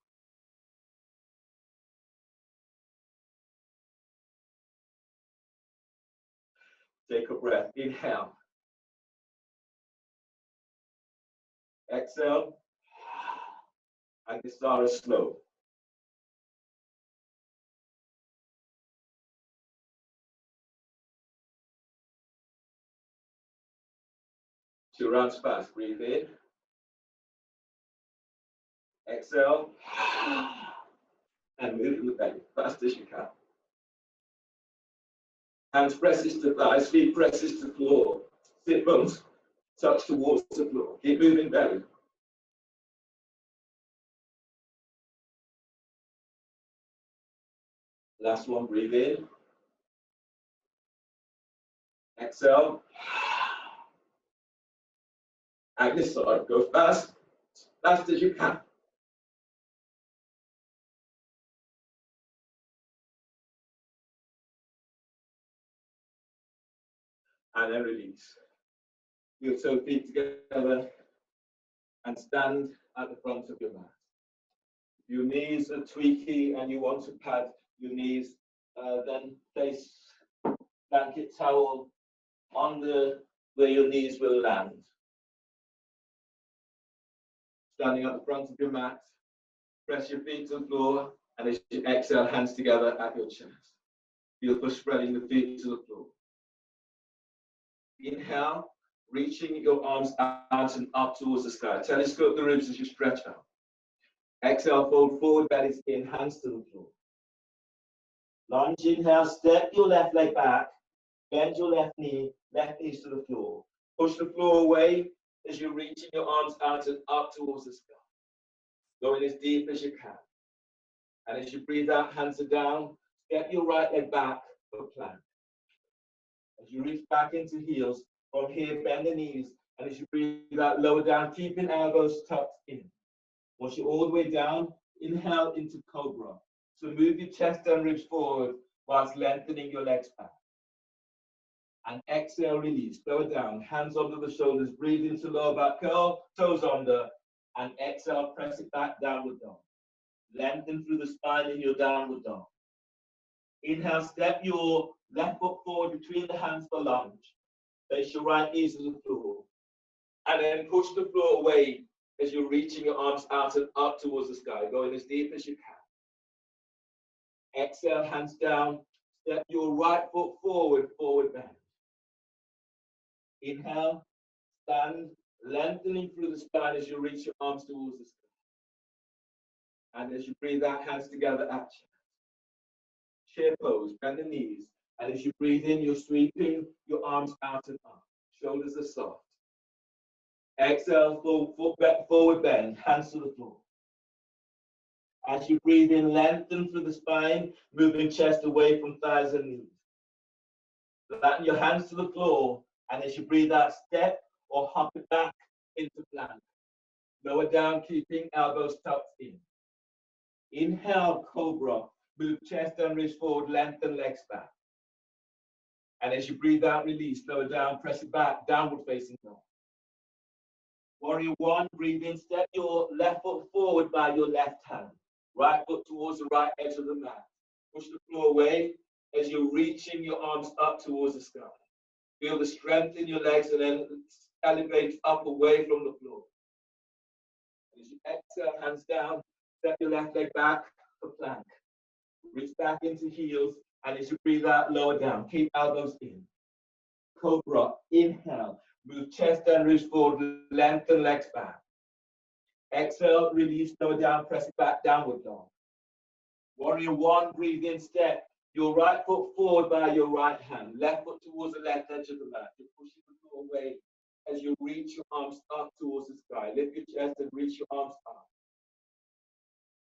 Take a breath, inhale. Exhale, Agnisara slow. Two rounds fast, breathe in. Exhale, and move the belly, fast as you can. Hands presses to thighs, feet presses to floor. Sit bones touch towards the floor. Keep moving belly. Last one, breathe in. Exhale. Agnisara, go fast as you can. And then release. Your toe feet together and stand at the front of your mat. If your knees are tweaky and you want to pad your knees, then place blanket towel on where your knees will land. Standing at the front of your mat, press your feet to the floor, and as you exhale, hands together at your chest. Feel for spreading the feet to the floor. Inhale, reaching your arms out and up towards the sky. Telescope the ribs as you stretch out. Exhale, fold forward, bellies in, hands to the floor. Lunge, inhale, step your left leg back, bend your left knees to the floor. Push the floor away as you're reaching your arms out and up towards the sky. Going as deep as you can. And as you breathe out, hands are down, step your right leg back for plank. As you reach back into heels, from here, bend the knees, and as you breathe out, lower down, keeping elbows tucked in. Once you're all the way down, inhale into cobra. So move your chest and ribs forward whilst lengthening your legs back. And exhale, release, lower down, hands under the shoulders, breathe into lower back curl, toes under, and exhale, press it back, downward dog. Lengthen through the spine in your downward dog. Inhale, step your left foot forward between the hands for lunge. Place your right knees to the floor. And then push the floor away as you're reaching your arms out and up towards the sky, going as deep as you can. Exhale, hands down. Step your right foot forward, forward bend. Inhale, stand, lengthening through the spine as you reach your arms towards the sky. And as you breathe out, hands together at chest. Chair pose, bend the knees. And as you breathe in, you're sweeping your arms out and up. Shoulders are soft. Exhale, forward bend, hands to the floor. As you breathe in, lengthen through the spine, moving chest away from thighs and knees. Flatten your hands to the floor, and as you breathe out, step or hop it back into plank. Lower down, keeping elbows tucked in. Inhale, cobra. Move chest and ribs forward, lengthen legs back. And as you breathe out, release, lower down, press it back, downward facing dog. Warrior one, breathe in, step your left foot forward by your left hand. Right foot towards the right edge of the mat. Push the floor away as you're reaching your arms up towards the sky. Feel the strength in your legs and then elevate up away from the floor. As you exhale, hands down, step your left leg back for plank. Reach back into heels, and as you breathe out, lower down. Keep elbows in. Cobra, inhale. Move chest and ribs forward, lengthen legs back. Exhale, release, lower down, press it back, downward dog. Warrior one, breathe in, step your right foot forward by your right hand, left foot towards the left edge of the mat. You're pushing the floor away as you reach your arms up towards the sky. Lift your chest and reach your arms up.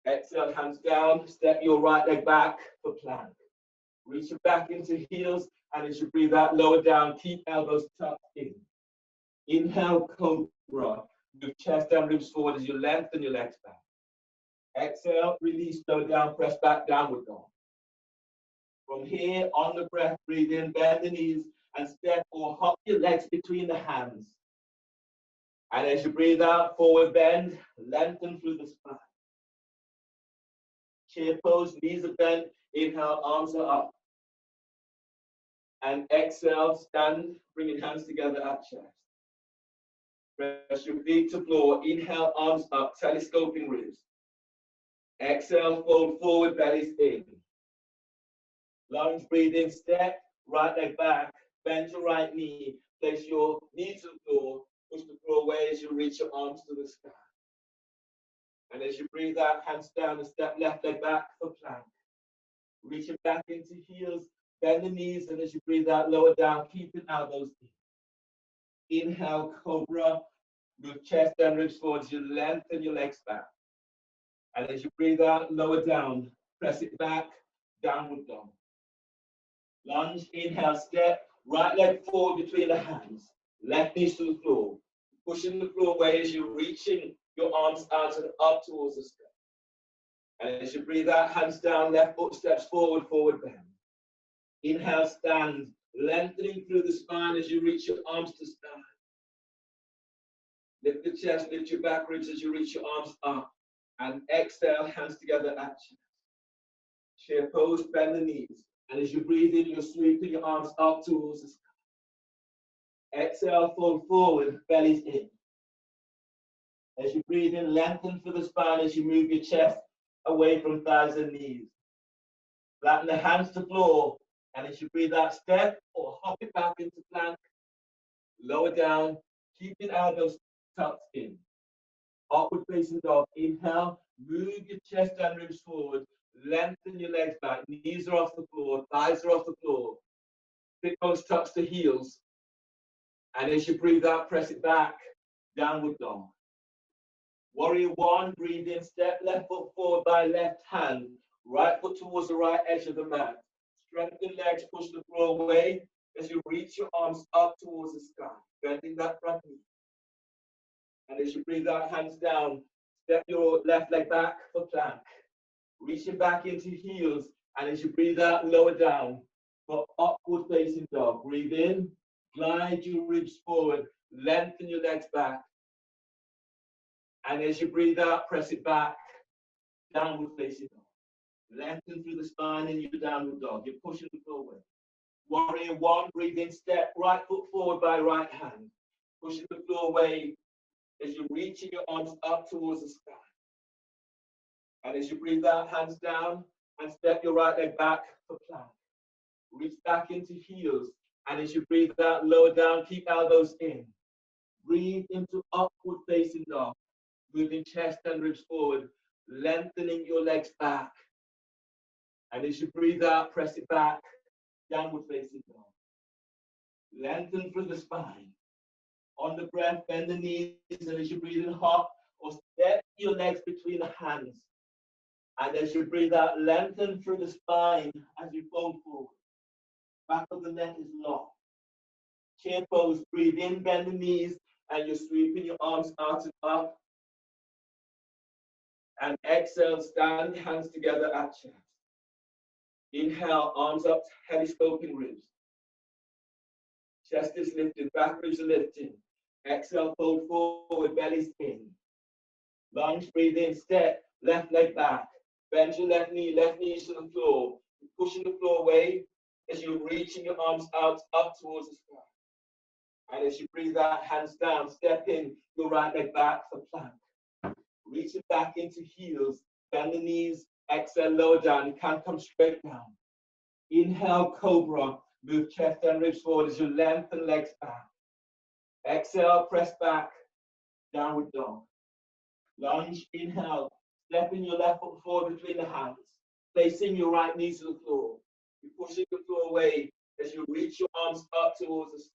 Exhale, hands down, step your right leg back for plank. Reach it back into heels, and as you breathe out, lower down, keep elbows tucked in. Inhale, cobra. Move chest and ribs forward as you lengthen your legs back. Exhale, release, lower down, press back, downward dog. From here, on the breath, breathe in, bend the knees, and step or hop your legs between the hands. And as you breathe out, forward bend, lengthen through the spine. Chair pose, knees are bent, inhale, arms are up. And exhale, stand, bringing hands together at chest. Press your feet to floor, inhale, arms up, telescoping ribs. Exhale, fold forward, bellies in. Lunge, breathe in, step, right leg back, bend your right knee, place your knee to the floor, push the floor away as you reach your arms to the sky. And as you breathe out, hands down and step left leg back for plank. Reach it back into heels, bend the knees, and as you breathe out, lower down, keeping elbows in. Inhale, cobra, move chest and ribs forward as you lengthen your legs back. And as you breathe out, lower down, press it back, downward dog. Lunge, inhale, step, right leg forward between the hands, left knees to the floor, pushing the floor away as you're reaching your arms out and up towards the sky. And as you breathe out, hands down, left foot steps forward, forward bend. Inhale, stand, lengthening through the spine as you reach your arms to sky. Lift the chest, lift your back ribs as you reach your arms up. And exhale, hands together at chest. Chair pose, bend the knees. And as you breathe in, you're sweeping your arms up towards the sky. Exhale, fold forward, bellies in. As you breathe in, lengthen through the spine as you move your chest away from thighs and knees. Flatten the hands to floor. And as you breathe out, step or hop it back into plank. Lower down, keeping elbows tucked in. Upward facing dog. Inhale, move your chest and ribs forward. Lengthen your legs back. Knees are off the floor. Thighs are off the floor. Hip bones touch the heels. And as you breathe out, press it back. Downward dog. Warrior one, breathe in. Step left foot forward by left hand. Right foot towards the right edge of the mat. Strengthen legs. Push the floor away as you reach your arms up towards the sky. Bending that front knee. And as you breathe out, hands down. Step your left leg back for plank. Reaching back into heels, and as you breathe out, lower down for upward facing dog. Breathe in, glide your ribs forward, lengthen your legs back. And as you breathe out, press it back, downward facing dog. Lengthen through the spine in your downward dog. You're pushing the floor away. Warrior one, breathe in, step, right foot forward by right hand. Pushing the floor away as you're reaching your arms up towards the sky. And as you breathe out, hands down, and step your right leg back for plank. Reach back into heels. And as you breathe out, lower down, keep elbows in. Breathe into upward facing dog. Moving chest and ribs forward, lengthening your legs back. And as you breathe out, press it back, downward facing dog. Lengthen through the spine. On the breath, bend the knees, and as you breathe in, hop or step your legs between the hands. And as you breathe out, lengthen through the spine as you fold forward. Back of the neck is long. Chair pose, breathe in, bend the knees, and you're sweeping your arms out and up. And exhale, stand, hands together at chest. Inhale, arms up, telescoping ribs. Chest is lifted, back ribs are lifting. Exhale, fold forward, belly's in. Lunge, breathe in, step, left leg back. Bend your left knee to the floor. You're pushing the floor away as you're reaching your arms out, up towards the sky. And as you breathe out, hands down, step in, your right leg back for plank. Reaching back into heels, bend the knees, exhale, lower down. You can't come straight down. Inhale, cobra, move chest and ribs forward as you lengthen legs back. Exhale, press back, downward dog. Lunge, inhale, stepping your left foot forward between the hands, placing your right knee to the floor. You're pushing the floor away as you reach your arms up towards the sky.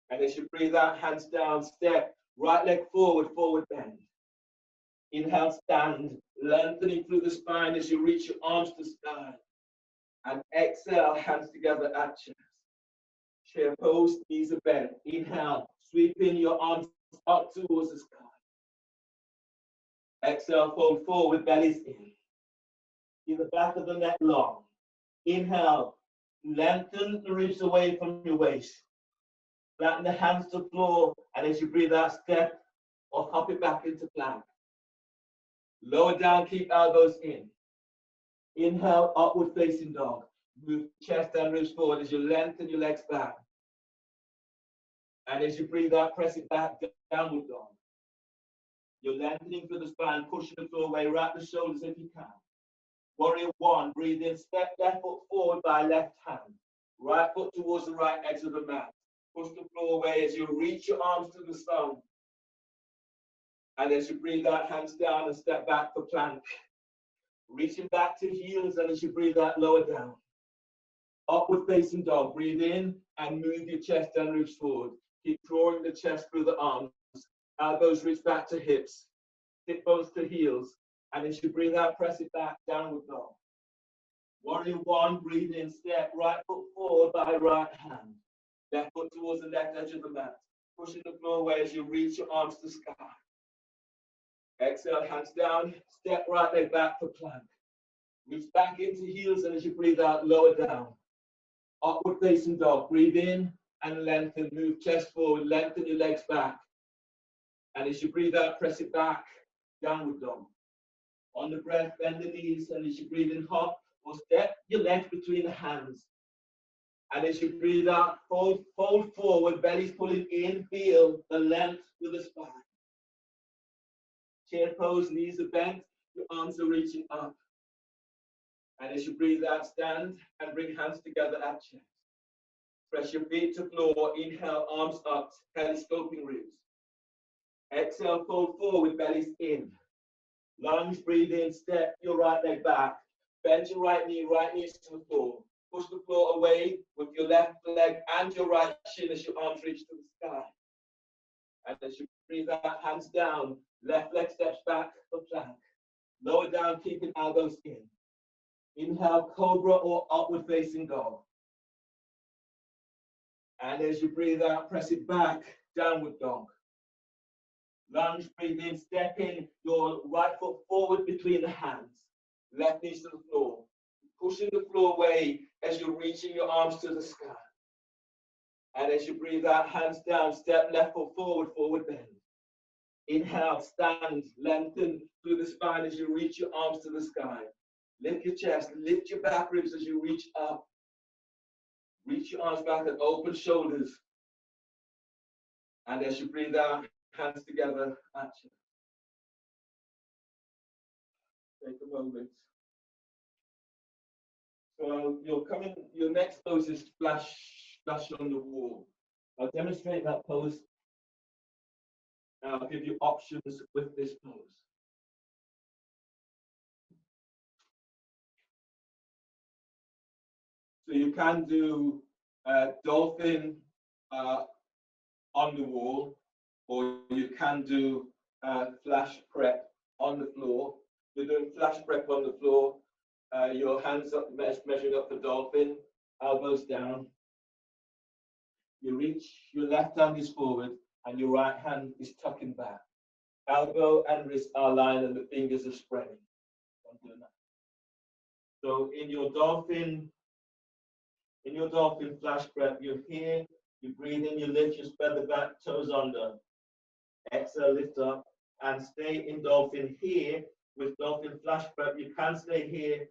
And as you breathe out, hands down, step, right leg forward, forward bend. Inhale, stand, lengthening through the spine as you reach your arms to sky. And exhale, hands together at chest. Chair pose, knees are bent. Inhale, sweeping your arms up towards the sky. Exhale, fold forward, bellies in. In the back of the neck long. Inhale, lengthen the ribs away from your waist. Flatten the hands to the floor, and as you breathe out, step or hop it back into plank. Lower down, keep elbows in. Inhale, upward facing dog. Move chest and ribs forward as you lengthen your legs back. And as you breathe out, press it back, downward dog. You're lengthening through the spine, pushing the floor away, wrap the shoulders if you can. Warrior one, breathe in, step left foot forward by left hand. Right foot towards the right edge of the mat. Push the floor away as you reach your arms to the sun. And as you breathe out, hands down and step back for plank. Reaching back to heels, and as you breathe out, lower down. Upward facing dog, breathe in and move your chest and ribs forward. Keep drawing the chest through the arms. Elbows reach back to hips, hip bones to heels, and as you breathe out, press it back, downward dog. Warrior one, breathe in, step right foot forward by right hand. Left foot towards the left edge of the mat. Pushing the floor away as you reach your arms to sky. Exhale, hands down, step right leg back for plank. Reach back into heels, and as you breathe out, lower down. Upward facing dog, breathe in and lengthen, move chest forward, lengthen your legs back. And as you breathe out, press it back, downward dog. On the breath, bend the knees, and as you breathe in, hop or step your legs between the hands. And as you breathe out, fold forward, belly's pulling in, feel the length through the spine. Chair pose, knees are bent, your arms are reaching up. And as you breathe out, stand and bring hands together at chest. Press your feet to floor, inhale, arms up, telescoping ribs. Exhale, fold forward, bellies in. Lunge, breathe in, step your right leg back. Bend your right knee to the floor. Push the floor away with your left leg and your right shin as your arms reach to the sky. And as you breathe out, hands down, left leg steps back for plank. Lower down, keeping elbows in. Inhale, cobra or upward facing dog. And as you breathe out, press it back, downward dog. Lunge, breathe in, step in, your right foot forward between the hands. Left knee to the floor. Pushing the floor away as you're reaching your arms to the sky. And as you breathe out, hands down, step left foot forward, forward bend. Inhale, stand, lengthen through the spine as you reach your arms to the sky. Lift your chest, lift your back ribs as you reach up. Reach your arms back and open shoulders. And as you breathe out, hands together, action. Take a moment. So your next pose is splash on the wall. I'll demonstrate that pose. And I'll give you options with this pose. So you can do dolphin on the wall, or you can do flash prep on the floor. You're doing flash prep on the floor. Your hands up, measuring up for dolphin, elbows down. You reach, your left hand is forward, and your right hand is tucking back. Elbow and wrist are aligned, and the fingers are spreading. So in your dolphin flash prep, you're here, You breathe in, you lift, you spread the back toes under. Exhale, lift up, and stay in dolphin here. With dolphin flash breath, you can stay here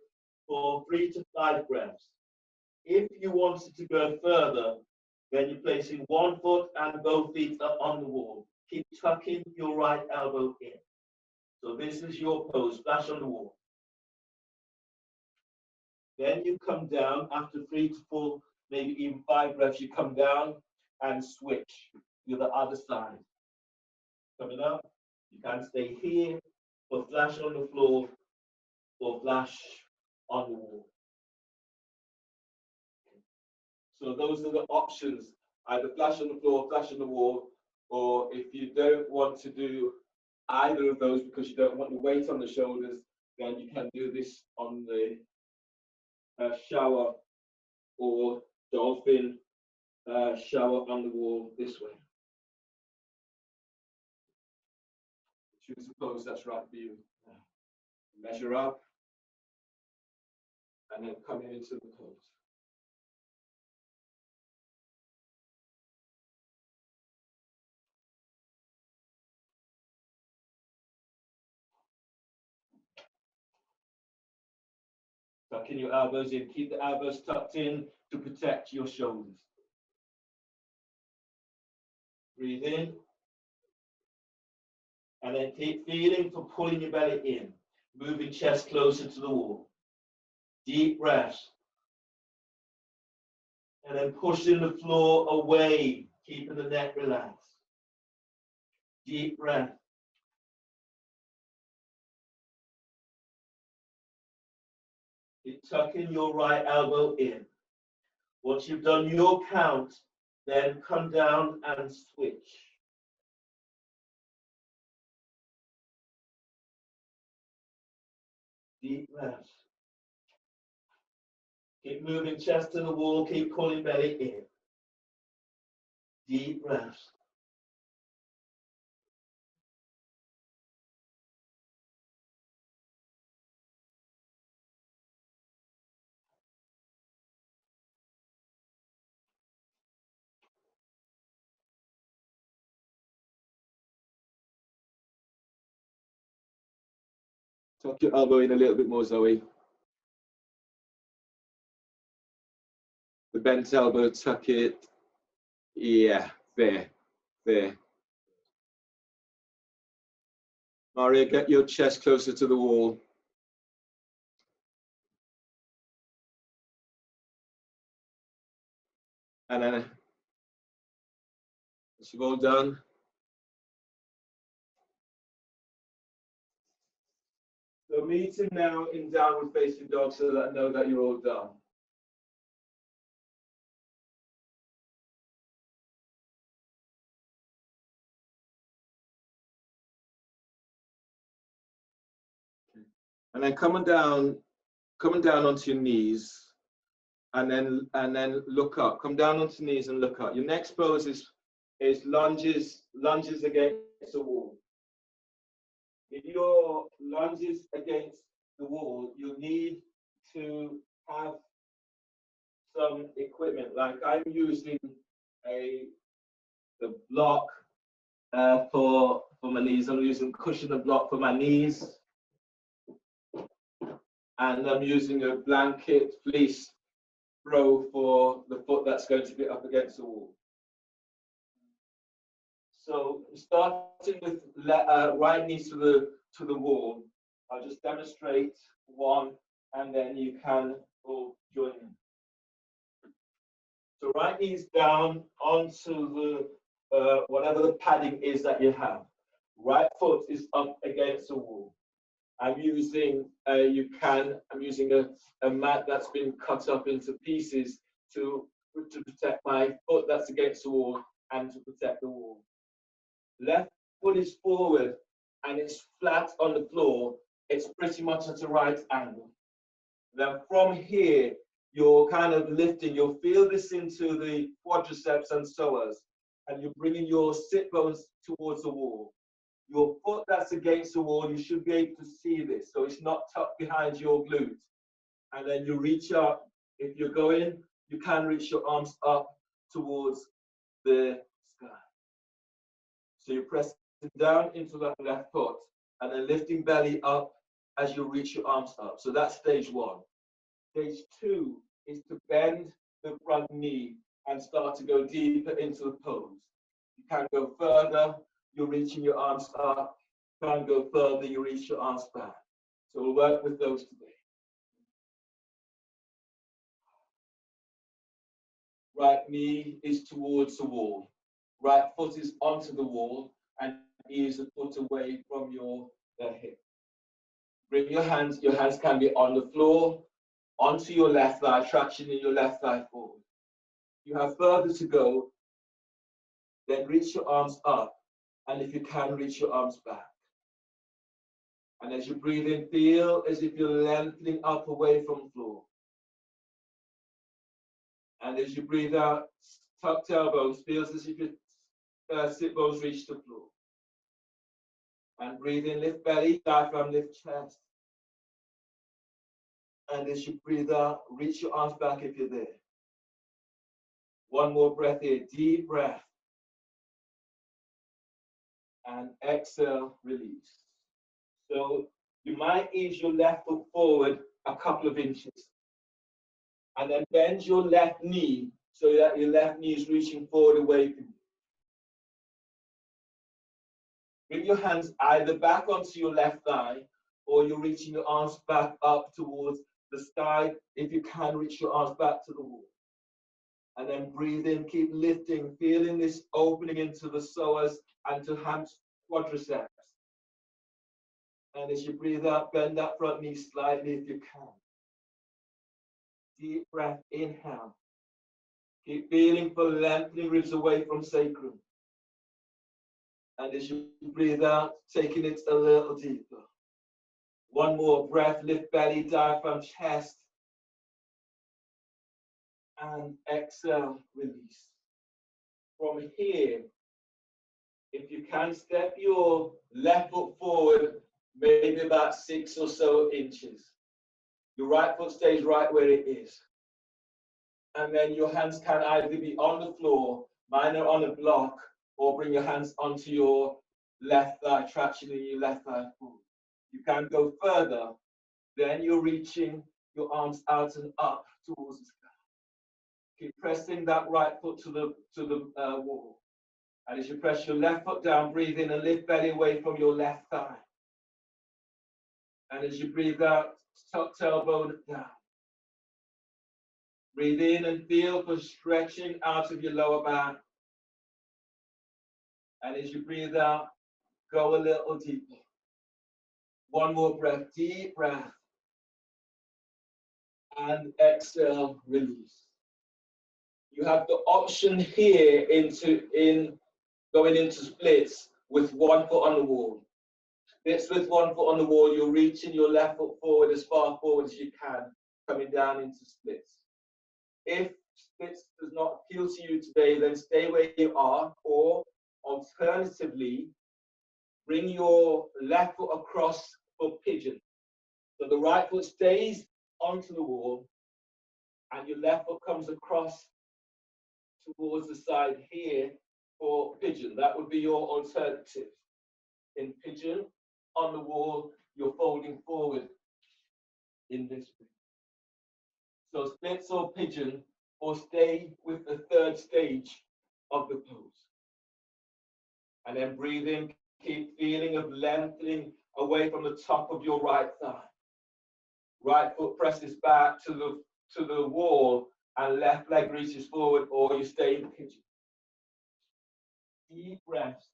for 3 to 5 breaths. If you wanted to go further, then you're placing one foot and both feet up on the wall. Keep tucking your right elbow in. So this is your pose, flash on the wall. Then you come down after 3 to 4, maybe even 5 breaths, you come down and switch to the other side. Coming up, you can stay here or flash on the floor or flash on the wall. So those are the options, either flash on the floor, flash on the wall, or if you don't want to do either of those because you don't want the weight on the shoulders, then you can do this on the shower or dolphin shower on the wall this way. Choose a pose that's right for you. Measure up and then come into the pose. Tucking your elbows in. Keep the elbows tucked in to protect your shoulders. Breathe in. And then keep feeling for pulling your belly in. Moving chest closer to the wall. Deep breaths. And then pushing the floor away, keeping the neck relaxed. Deep breath. Keep tucking your right elbow in. Once you've done your count, then come down and switch. Deep breaths. Keep moving chest to the wall, keep pulling belly in. Deep breaths. Tuck your elbow in a little bit more, Zoe. The bent elbow, tuck it. Yeah, there. Maria, get your chest closer to the wall. And then, once you've all done, so meeting now in downward facing dog so that I know that you're all done. And then coming down onto your knees, and then look up. Come down onto your knees and look up. Your next pose is lunges against the wall. If your lunges against the wall, you need to have some equipment. Like I'm using the block for my knees. I'm using cushion and block for my knees. And I'm using a blanket fleece throw for the foot that's going to be up against the wall. So starting with right knee to the wall, I'll just demonstrate one, and then you can all join in. So right knee's down onto the whatever the padding is that you have. Right foot is up against the wall. I'm using a mat that's been cut up into pieces to protect my foot that's against the wall and to protect the wall. Left foot is forward and it's flat on the floor. It's pretty much at a right angle. Then from here, you're kind of lifting. You'll feel this into the quadriceps and psoas, and you're bringing your sit bones towards the wall. Your foot that's against the wall, you should be able to see this, so it's not tucked behind your glute. And then you reach up. If you're going, you can reach your arms up towards the sky. So you're pressing down into that left foot and then lifting belly up as you reach your arms up. So that's stage one. Stage two is to bend the front knee and start to go deeper into the pose. You can go further, you're reaching your arms up. You can go further, you reach your arms back. So we'll work with those today. Right knee is towards the wall. Right foot is onto the wall and ease the foot away from your hip. Bring your hands can be on the floor, onto your left thigh, traction in your left thigh forward. You have further to go, then reach your arms up, and if you can, reach your arms back. And as you breathe in, feel as if you're lengthening up away from the floor. And as you breathe out, tuck tailbones, feels as if your sit bones reach the floor. And breathe in, lift belly, diaphragm, lift chest. And as you breathe out, reach your arms back if you're there. One more breath here, deep breath. And exhale, release. So you might ease your left foot forward a couple of inches. And then bend your left knee so that your left knee is reaching forward away from you. Bring your hands either back onto your left thigh or you're reaching your arms back up towards the sky. If you can, reach your arms back to the wall. And then breathe in, keep lifting, feeling this opening into the psoas and to hand quadriceps. And as you breathe out, bend that front knee slightly if you can. Deep breath, inhale. Keep feeling for lengthening ribs away from sacrum. And as you breathe out, taking it a little deeper. One more breath, lift belly, diaphragm, chest. And exhale, release. From here, if you can, step your left foot forward, maybe about 6 or so inches. Your right foot stays right where it is. And then your hands can either be on the floor, mine are on a block, or bring your hands onto your left thigh, traction in your left thigh forward. You can go further, then you're reaching your arms out and up towards the sky. Keep pressing that right foot to the wall. And as you press your left foot down, breathe in and lift belly away from your left thigh. And as you breathe out, tuck tailbone down. Breathe in and feel for stretching out of your lower back. And as you breathe out, go a little deeper. One more breath, deep breath. And exhale, release. You have the option here in going into splits with one foot on the wall. Splits with one foot on the wall, you're reaching your left foot forward as far forward as you can, coming down into splits. If splits does not appeal to you today, then stay where you are, or alternatively, bring your left foot across for pigeon. So the right foot stays onto the wall, and your left foot comes across towards the side here for pigeon. That would be your alternative. In pigeon, on the wall, you're folding forward in this way. So splits or pigeon, or stay with the third stage of the pose. And then breathe in, keep feeling of lengthening away from the top of your right thigh. Right foot presses back to the wall and left leg reaches forward, or you stay in pigeon. Deep breaths.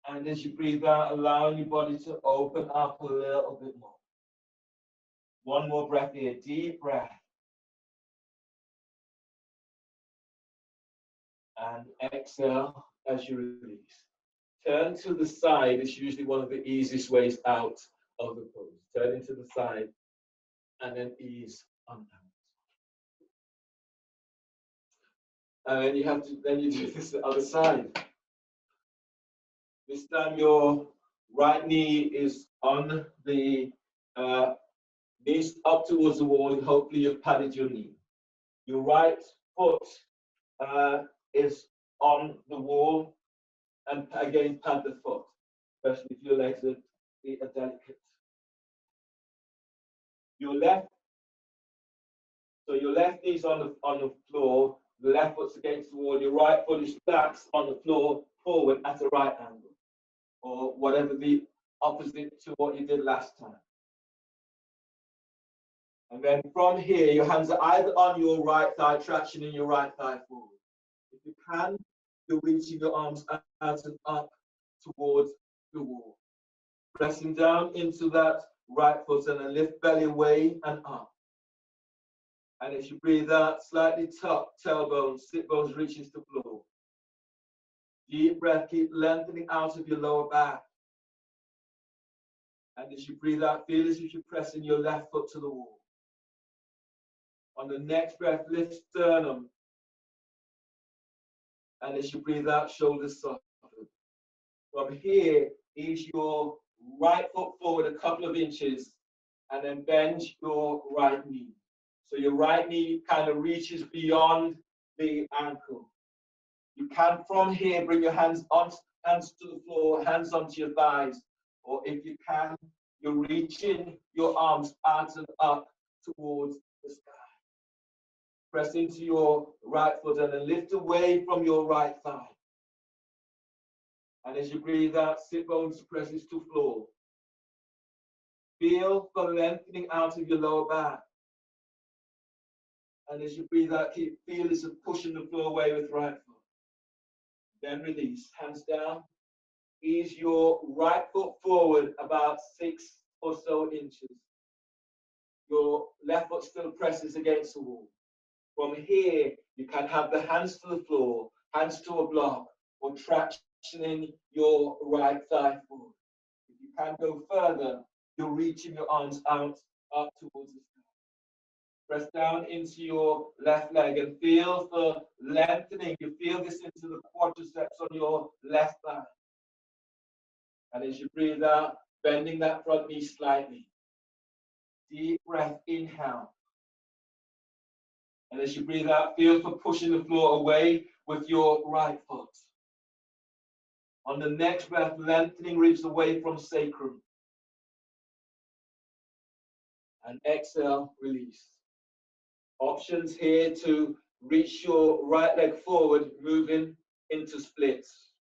And as you breathe out, allowing your body to open up a little bit more. One more breath here, deep breath. And exhale as you release. Turn to the side is usually one of the easiest ways out of the pose. Turn into the side and then ease on out. And then you do this to the other side. This time your right knee is on the knees up towards the wall, and hopefully you've padded your knee. Your right foot is on the wall, and again pad the foot, especially if your legs are delicate. Your left, so your left knee's on the floor, the left foot's against the wall, your right foot is flat on the floor, forward at a right angle, or whatever the opposite to what you did last time. And then from here, your hands are either on your right thigh, traction in your right thigh forward. If you can, you're reaching your arms out and up towards the wall. Pressing down into that right foot and then lift belly away and up. And as you breathe out, slightly tuck tailbones, sit bones reaches the floor. Deep breath, keep lengthening out of your lower back. And as you breathe out, feel as if you're pressing your left foot to the wall. On the next breath, lift sternum. And as you breathe out, shoulders soften. From here, ease your right foot forward a couple of inches and then bend your right knee. So your right knee kind of reaches beyond the ankle. You can, from here, bring your hands to the floor, hands onto your thighs. Or if you can, you're reaching your arms out and up towards the sky. Press into your right foot and then lift away from your right thigh. And as you breathe out, sit bones presses to floor. Feel the lengthening out of your lower back. And as you breathe out, keep feel this of pushing the floor away with right foot. Then release, hands down. Ease your right foot forward about 6 or so inches. Your left foot still presses against the wall. From here, you can have the hands to the floor, hands to a block, or tractioning your right thigh forward. If you can go further, you're reaching your arms out up towards the sky. Press down into your left leg and feel the lengthening. You feel this into the quadriceps on your left thigh. And as you breathe out, bending that front knee slightly. Deep breath, inhale. And as you breathe out, feel for pushing the floor away with your right foot. On the next breath, lengthening ribs away from sacrum. And exhale, release. Options here to reach your right leg forward, moving into splits.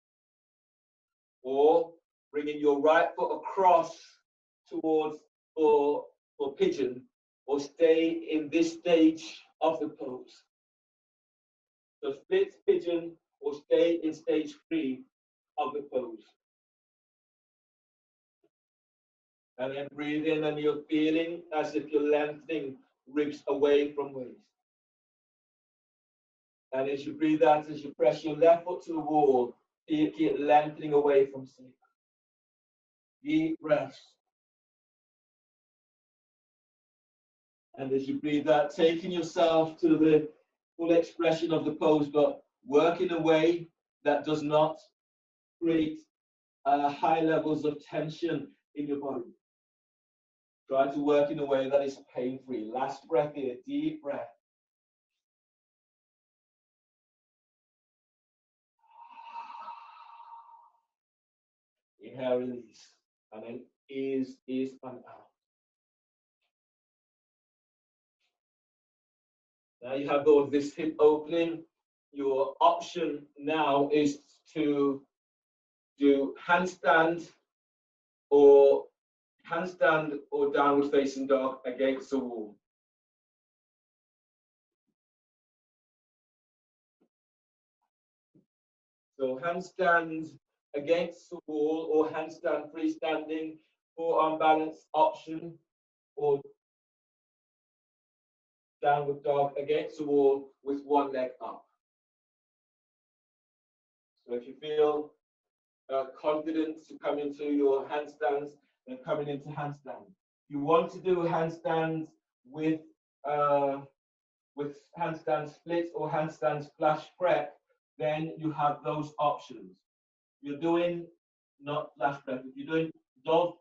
Or bringing your right foot across towards or pigeon, or stay in this stage of the pose. So split, pigeon, or stay in stage 3 of the pose. And then breathe in and you're feeling as if you're lengthening ribs away from waist. And as you breathe out, as you press your left foot to the wall, keep lengthening away from sacrum. Deep breaths. And as you breathe out, taking yourself to the full expression of the pose, but work in a way that does not create high levels of tension in your body. Try to work in a way that is pain-free. Last breath here, deep breath. Inhale, release. And then ease and out. Now you have this hip opening. Your option now is to do handstand or downward facing dog against the wall. So handstand against the wall or handstand freestanding, forearm balance option, or downward dog against the wall with one leg up. So if you feel confident to come into your handstands, then coming into handstand. If you want to do handstands with handstand splits or handstand splash prep, then you have those options. You're doing not splash prep. If you're doing those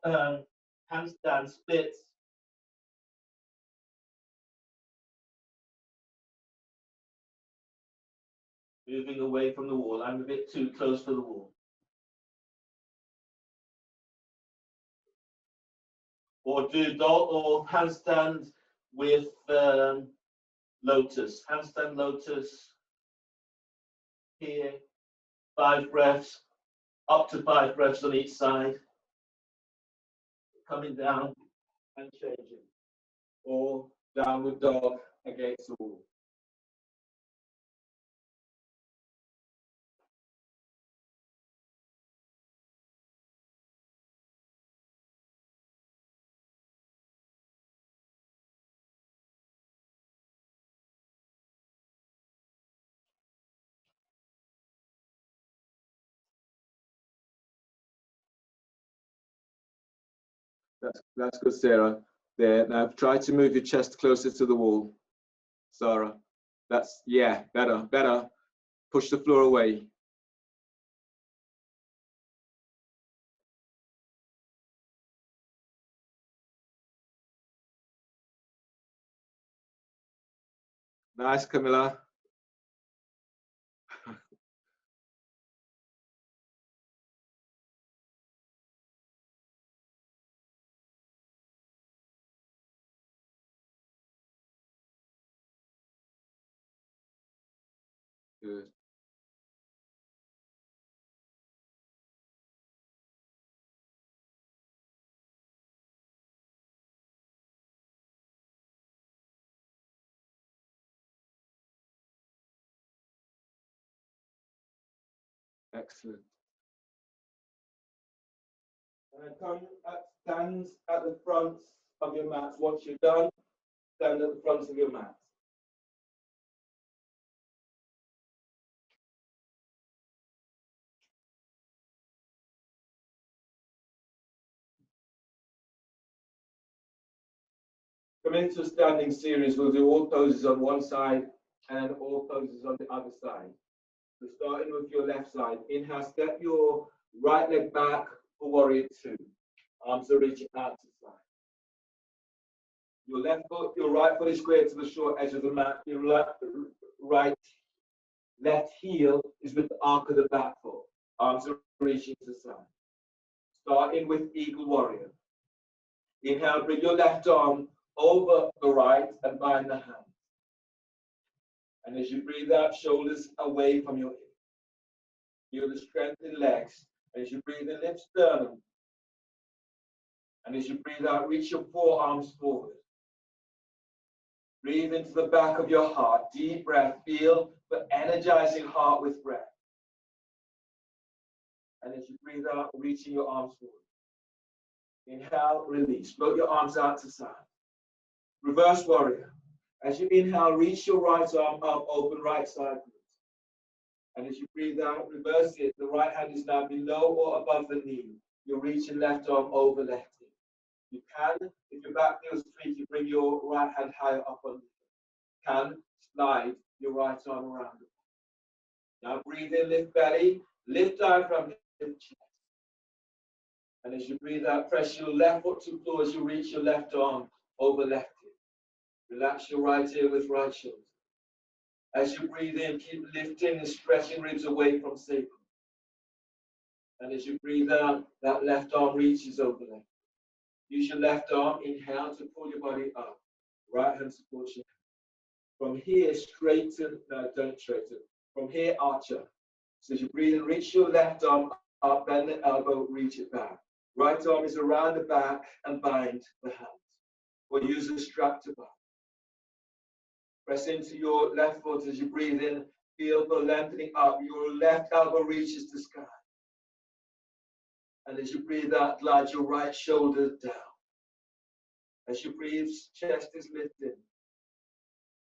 handstand splits, moving away from the wall. I'm a bit too close to the wall. Or do or handstand with lotus. Handstand lotus here. 5 breaths, up to 5 breaths on each side. Coming down and changing. Or downward dog against the wall. That's good, Sarah. There. Now try to move your chest closer to the wall, Sarah. That's, yeah, better. Push the floor away. Nice, Camilla. Good. Excellent. And stand at the front of your mat. Once you're done, stand at the front of your mat. Come into a standing series. We'll do all poses on one side and all poses on the other side. So starting with your left side. Inhale, step your right leg back for warrior 2. Arms are reaching out to the side. Your right foot is squared to the short edge of the mat. Your left heel is with the arc of the back foot. Arms are reaching to the side. Starting with eagle warrior. Inhale, bring your left arm over the right and bind the hand. And as you breathe out, shoulders away from your hip. Feel the strength in legs. As you breathe in, lift sternum. And as you breathe out, reach your forearms forward. Breathe into the back of your heart. Deep breath. Feel the energizing heart with breath. And as you breathe out, reaching your arms forward. Inhale, release. Float your arms out to side. Reverse warrior. As you inhale, reach your right arm up, open right side. And as you breathe out, reverse it. The right hand is now below or above the knee. You're reaching left arm over left knee. You can, if your back feels tweaky, bring your right hand higher up on the knee. Can slide your right arm around it. Now breathe in, lift belly, lift diaphragm, lift chest. And as you breathe out, press your left foot to the floor as you reach your left arm over left hip. Relax your right ear with right shoulder. As you breathe in, keep lifting and stretching ribs away from sacrum. And as you breathe out, that left arm reaches over left. Use your left arm, inhale to pull your body up. Right hand supports your hand. From here, straighten, no, don't straighten. From here, archer. So as you breathe in, reach your left arm up, bend the elbow, reach it back. Right arm is around the back and bind the hands. Or use a strap to bind. Press into your left foot as you breathe in. Feel the lengthening up. Your left elbow reaches the sky. And as you breathe out, glide your right shoulder down. As you breathe, chest is lifted.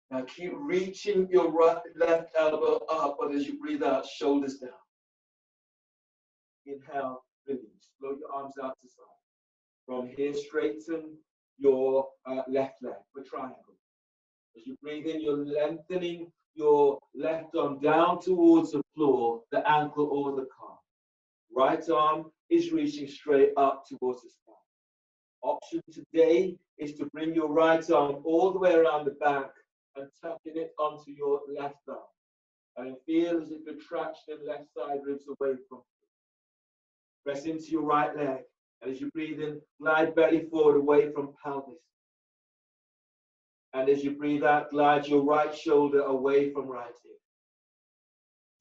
Now keep reaching your left elbow up, but as you breathe out, shoulders down. Inhale, release. Float your arms out to side. From here, straighten your left leg for triangle. As you breathe in, you're lengthening your left arm down towards the floor, the ankle or the calf. Right arm is reaching straight up towards the sky. Option today is to bring your right arm all the way around the back and tucking it onto your left arm. And then feel as if you're traction left side ribs away from. Press into your right leg. And as you breathe in, glide belly forward away from pelvis. And as you breathe out, glide your right shoulder away from right hip.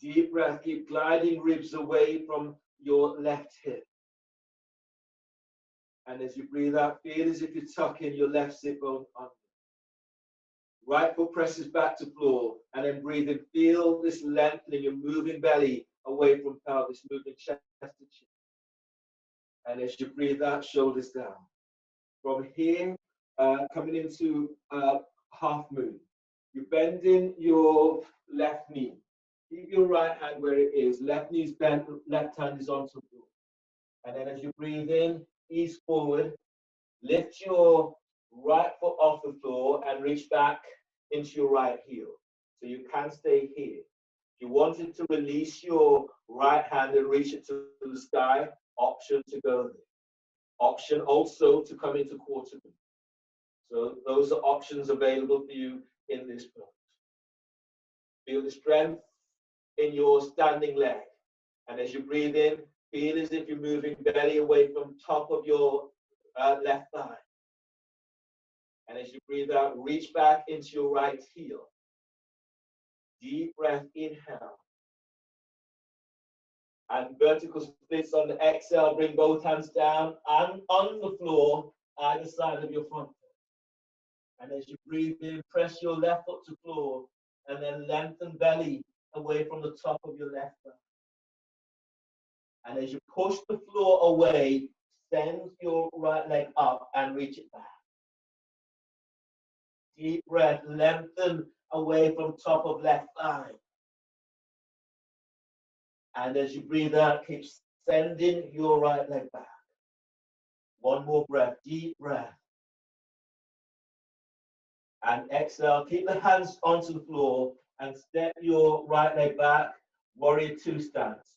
Deep breath, keep gliding ribs away from your left hip. And as you breathe out, feel as if you're tucking your left sit bone under. Right foot presses back to floor, and then breathe in. Feel this lengthening and moving belly away from pelvis, moving chest to chin. And as you breathe out, shoulders down. From here, coming into half moon. You're bending your left knee. Keep your right hand where it is. Left knee is bent, left hand is onto the floor. And then as you breathe in, ease forward. Lift your right foot off the floor and reach back into your right heel. So you can stay here. If you wanted to release your right hand and reach it to the sky, option to go there. Option also to come into quarter moon. So those are options available for you in this pose. Feel the strength in your standing leg. And as you breathe in, feel as if you're moving belly away from top of your left thigh. And as you breathe out, reach back into your right heel. Deep breath, inhale. And vertical splits on the exhale, bring both hands down and on the floor, either side of your front foot. And as you breathe in, press your left foot to floor, and then lengthen belly away from the top of your left thigh. And as you push the floor away, send your right leg up and reach it back. Deep breath, lengthen away from top of left thigh. And as you breathe out, keep sending your right leg back. One more breath, deep breath. And exhale, keep the hands onto the floor and step your right leg back, warrior two stance.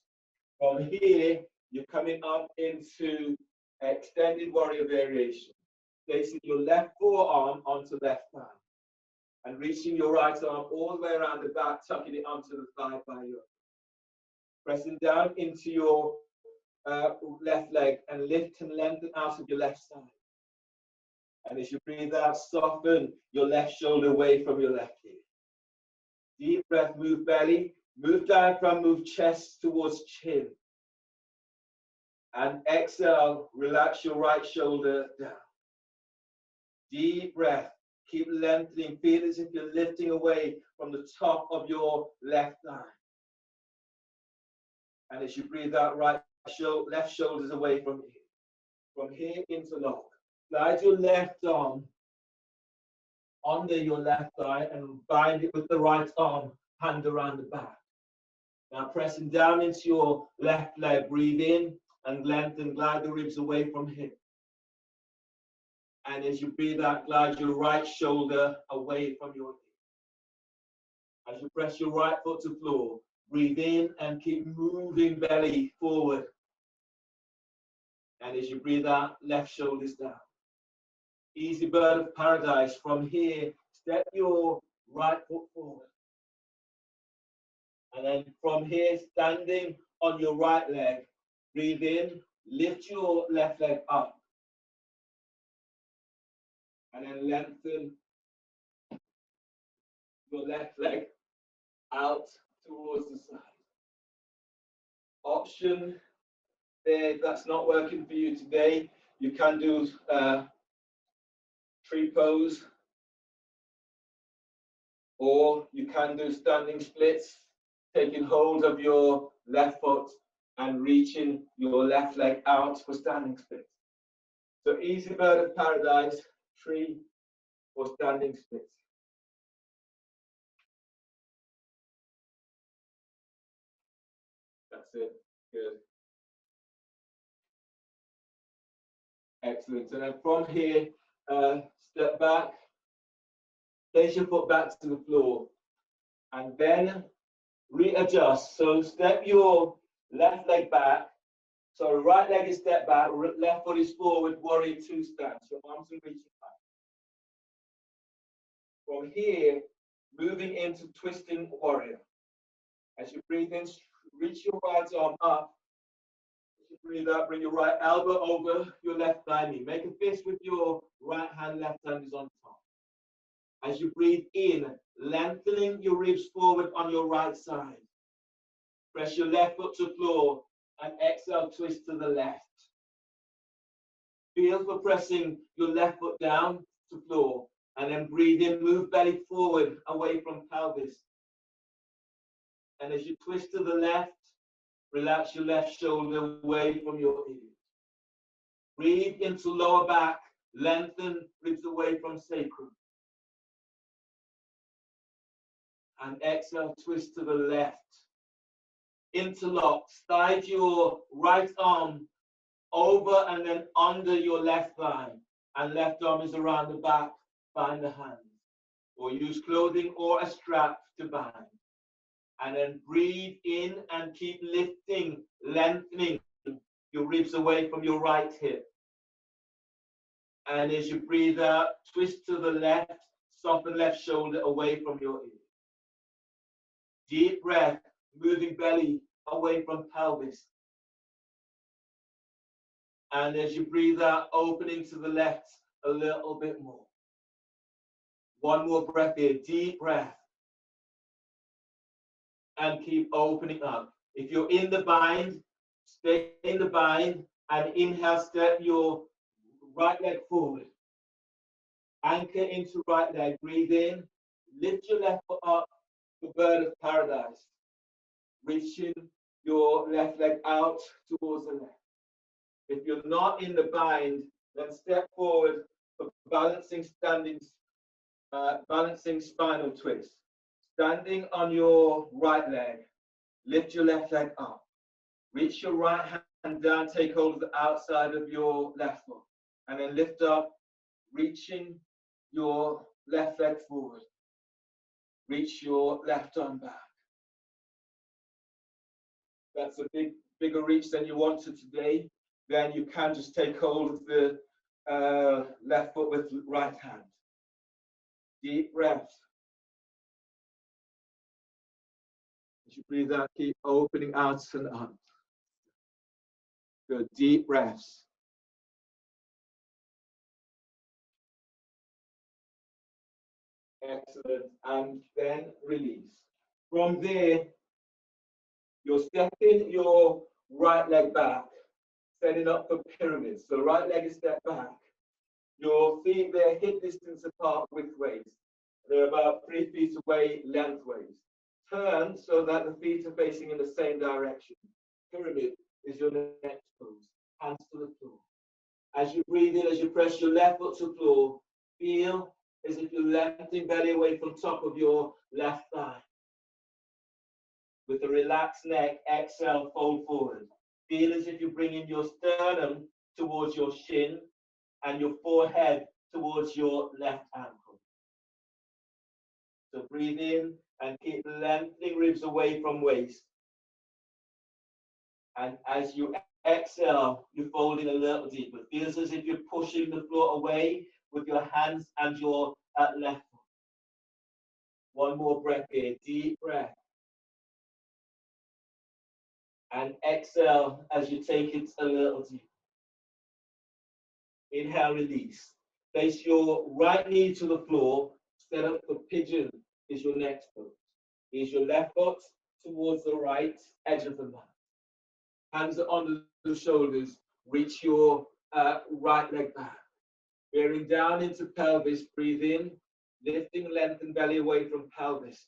From here, you're coming up into extended warrior variation. Placing your left forearm onto left thigh. And reaching your right arm all the way around the back, tucking it onto the thigh by your. Pressing down into your left leg and lift and lengthen out of your left side. And as you breathe out, soften your left shoulder away from your left hip. Deep breath, move belly, move diaphragm, move chest towards chin. And exhale, relax your right shoulder down. Deep breath, keep lengthening, feel as if you're lifting away from the top of your left thigh. And as you breathe out, left shoulders away from here. From here, interlock. Glide your left arm under your left thigh and bind it with the right arm, hand around the back. Now pressing down into your left leg, breathe in and lengthen, glide the ribs away from hip. And as you breathe out, glide your right shoulder away from your hip. As you press your right foot to floor, breathe in and keep moving belly forward. And as you breathe out, left shoulders down. Easy bird of paradise. From here, step your right foot forward. And then from here, standing on your right leg, breathe in, lift your left leg up. And then lengthen your left leg out towards the side. Option there, if that's not working for you today, you can do tree pose, or you can do standing splits, taking hold of your left foot and reaching your left leg out for standing splits. So easy bird of paradise, tree or standing splits. That's it. Good. Excellent. And then from here, step back, place your foot back to the floor, and then readjust. So step your left leg back. So right leg is step back, left foot is forward, warrior two stance. Your arms are reaching back. From here, moving into twisting warrior. As you breathe in, reach your right arm up. As you breathe out, bring your right elbow over your left thigh knee. Make a fist with your right hand, left hand is on top. As you breathe in, lengthening your ribs forward on your right side. Press your left foot to floor and exhale, twist to the left. Feel for pressing your left foot down to floor and then breathe in, move belly forward away from pelvis. And as you twist to the left, relax your left shoulder away from your ears. Breathe into lower back, lengthen ribs away from sacrum. And exhale, twist to the left. Interlock, slide your right arm over and then under your left thigh. And left arm is around the back, bind the hands. Or use clothing or a strap to bind. And then breathe in and keep lifting, lengthening your ribs away from your right hip. And as you breathe out, twist to the left, soften left shoulder away from your ear. Deep breath, moving belly away from pelvis. And as you breathe out, opening to the left a little bit more. One more breath here, deep breath. And keep opening up. If you're in the bind, stay in the bind and inhale, step your right leg forward. Anchor into right leg, breathe in, lift your left foot up for bird of paradise. Reaching your left leg out towards the left. If you're not in the bind, then step forward for balancing spinal twist. Standing on your right leg, lift your left leg up. Reach your right hand down, take hold of the outside of your left foot. And then lift up, reaching your left leg forward. Reach your left arm back. That's a bigger reach than you wanted today. Then you can just take hold of the left foot with the right hand. Deep breath. As you breathe out, keep opening out and up. Good, deep breaths. Excellent, and then release. From there, you're stepping your right leg back, setting up for pyramids. So right leg is stepped back. Your feet, they're hip distance apart widthways. They're about 3 feet away lengthways. Turn so that the feet are facing in the same direction. Pyramid is your next pose. Hands to the floor. As you breathe in, as you press your left foot to the floor, feel as if you're lengthening belly away from top of your left thigh. With a relaxed neck, exhale, fold forward. Feel as if you're bringing your sternum towards your shin and your forehead towards your left ankle. So breathe in and keep lengthening ribs away from waist. And as you exhale, you're folding a little deeper. It feels as if you're pushing the floor away with your hands and your left foot. One more breath here, deep breath. And exhale as you take it a little deeper. Inhale, release. Place your right knee to the floor. Set up for pigeon is your next foot. Is your left foot towards the right edge of the mat. Hands are under the shoulders. Reach your right leg back. Bearing down into pelvis. Breathe in. Lifting length and belly away from pelvis.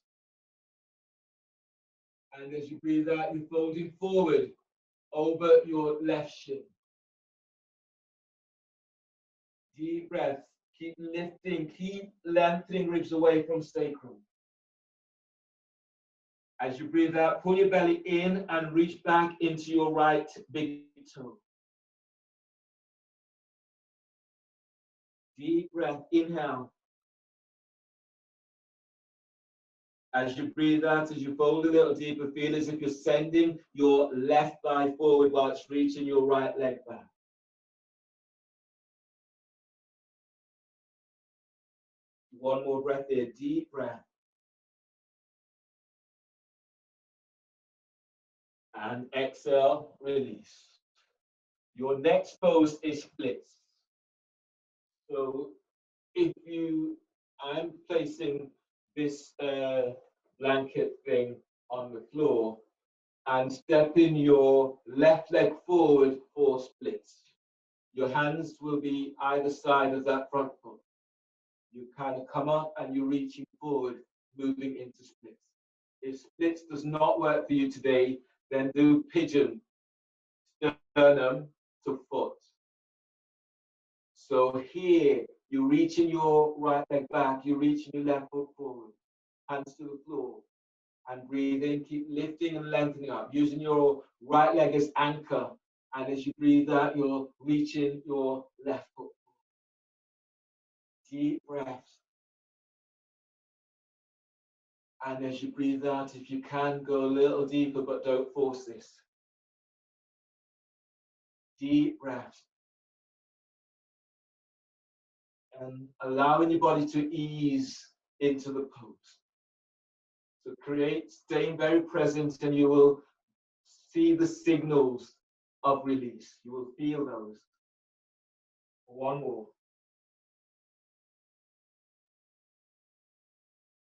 And as you breathe out, you're folding forward over your left shin. Deep breaths. Keep lifting, keep lengthening ribs away from sacrum. As you breathe out, pull your belly in and reach back into your right big toe. Deep breath, inhale. As you breathe out, as you fold a little deeper, feel as if you're sending your left thigh forward while it's reaching your right leg back. One more breath here, deep breath. And exhale, release. Your next pose is splits. So if I'm placing this blanket thing on the floor and stepping your left leg forward for splits. Your hands will be either side of that front foot. You kind of come up and you're reaching forward, moving into splits. If splits does not work for you today, then do pigeon, sternum to foot. So here, you're reaching your right leg back, you're reaching your left foot forward, hands to the floor, and breathe in, keep lifting and lengthening up, using your right leg as anchor, and as you breathe out, you're reaching your left foot. Deep breaths. And as you breathe out, if you can, go a little deeper, but don't force this. Deep breaths. And allowing your body to ease into the pose. So staying very present, and you will see the signals of release. You will feel those. One more.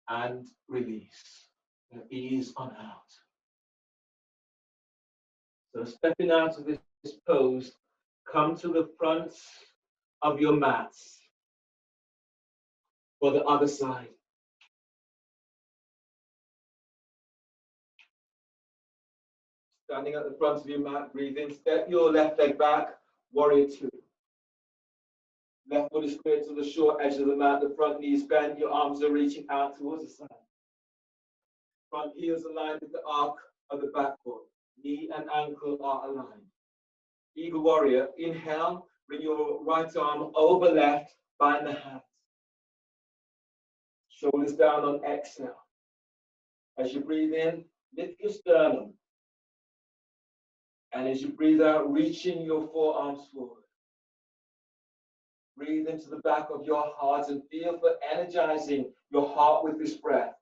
And release. And ease on out. So stepping out of this pose, come to the front of your mats for the other side. Standing at the front of your mat, breathe in, step your left leg back, warrior two. Left foot is clear to the short edge of the mat, the front knees bent, your arms are reaching out towards the side. Front heels aligned with the arc of the back foot. Knee and ankle are aligned. Eagle warrior, inhale, bring your right arm over left, bind the hands. Shoulders down on exhale. As you breathe in, lift your sternum. And as you breathe out, reaching your forearms forward. Breathe into the back of your heart and feel for energizing your heart with this breath.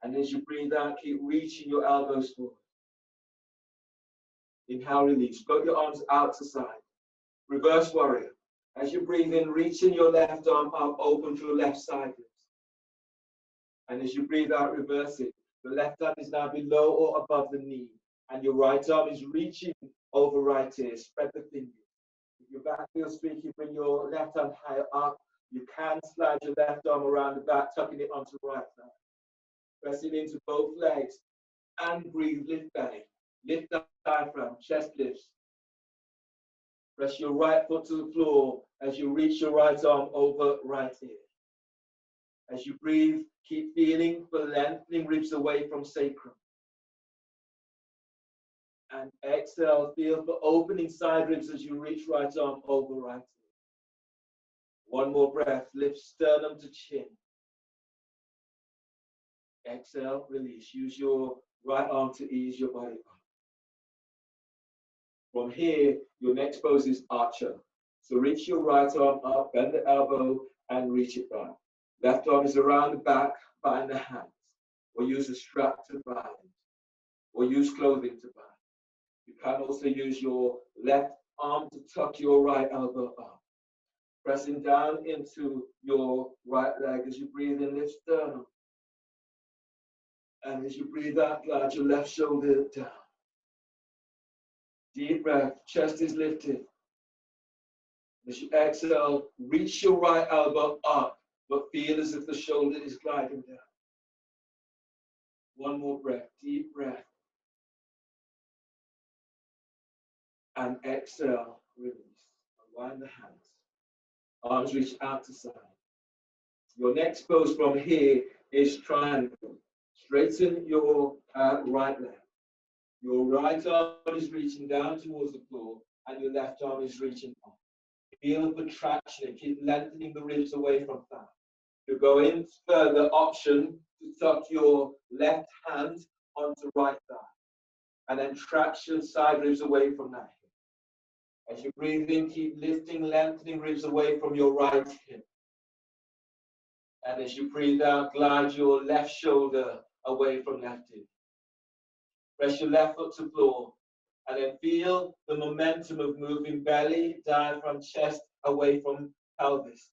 And as you breathe out, keep reaching your elbows forward. Inhale, release. Float your arms out to side. Reverse warrior. As you breathe in, reaching your left arm up, open through left side. And as you breathe out, reverse it. The left hand is now below or above the knee. And your right arm is reaching over right ear. Spread the fingers. If your back feels squeaky, bring your left hand higher up. You can slide your left arm around the back, tucking it onto the right side. Pressing into both legs. And breathe, lift belly. Lift the diaphragm, chest lifts. Press your right foot to the floor as you reach your right arm over right ear. As you breathe, keep feeling for lengthening ribs away from sacrum. And exhale, feel for opening side ribs as you reach right arm over right ear. One more breath, lift sternum to chin. Exhale, release. Use your right arm to ease your body up. From here, your next pose is archer. So reach your right arm up, bend the elbow, and reach it back. Left arm is around the back, bind the hands. Or use a strap to bind. Or use clothing to bind. You can also use your left arm to tuck your right elbow up. Pressing down into your right leg as you breathe in, lift sternum. And as you breathe out, glide your left shoulder down. Deep breath, chest is lifted. As you exhale, reach your right elbow up, but feel as if the shoulder is gliding down. One more breath, deep breath. And exhale, release. Unwind the hands. Arms reach out to side. Your next pose from here is triangle. Straighten your right leg. Your right arm is reaching down towards the floor, and your left arm is reaching up. Feel the traction and keep lengthening the ribs away from that. To go in further, option to tuck your left hand onto right thigh, and then traction side ribs away from that hip. As you breathe in, keep lifting, lengthening ribs away from your right hip. And as you breathe out, glide your left shoulder away from left hip. Press your left foot to floor. And then feel the momentum of moving belly, diaphragm, chest away from pelvis.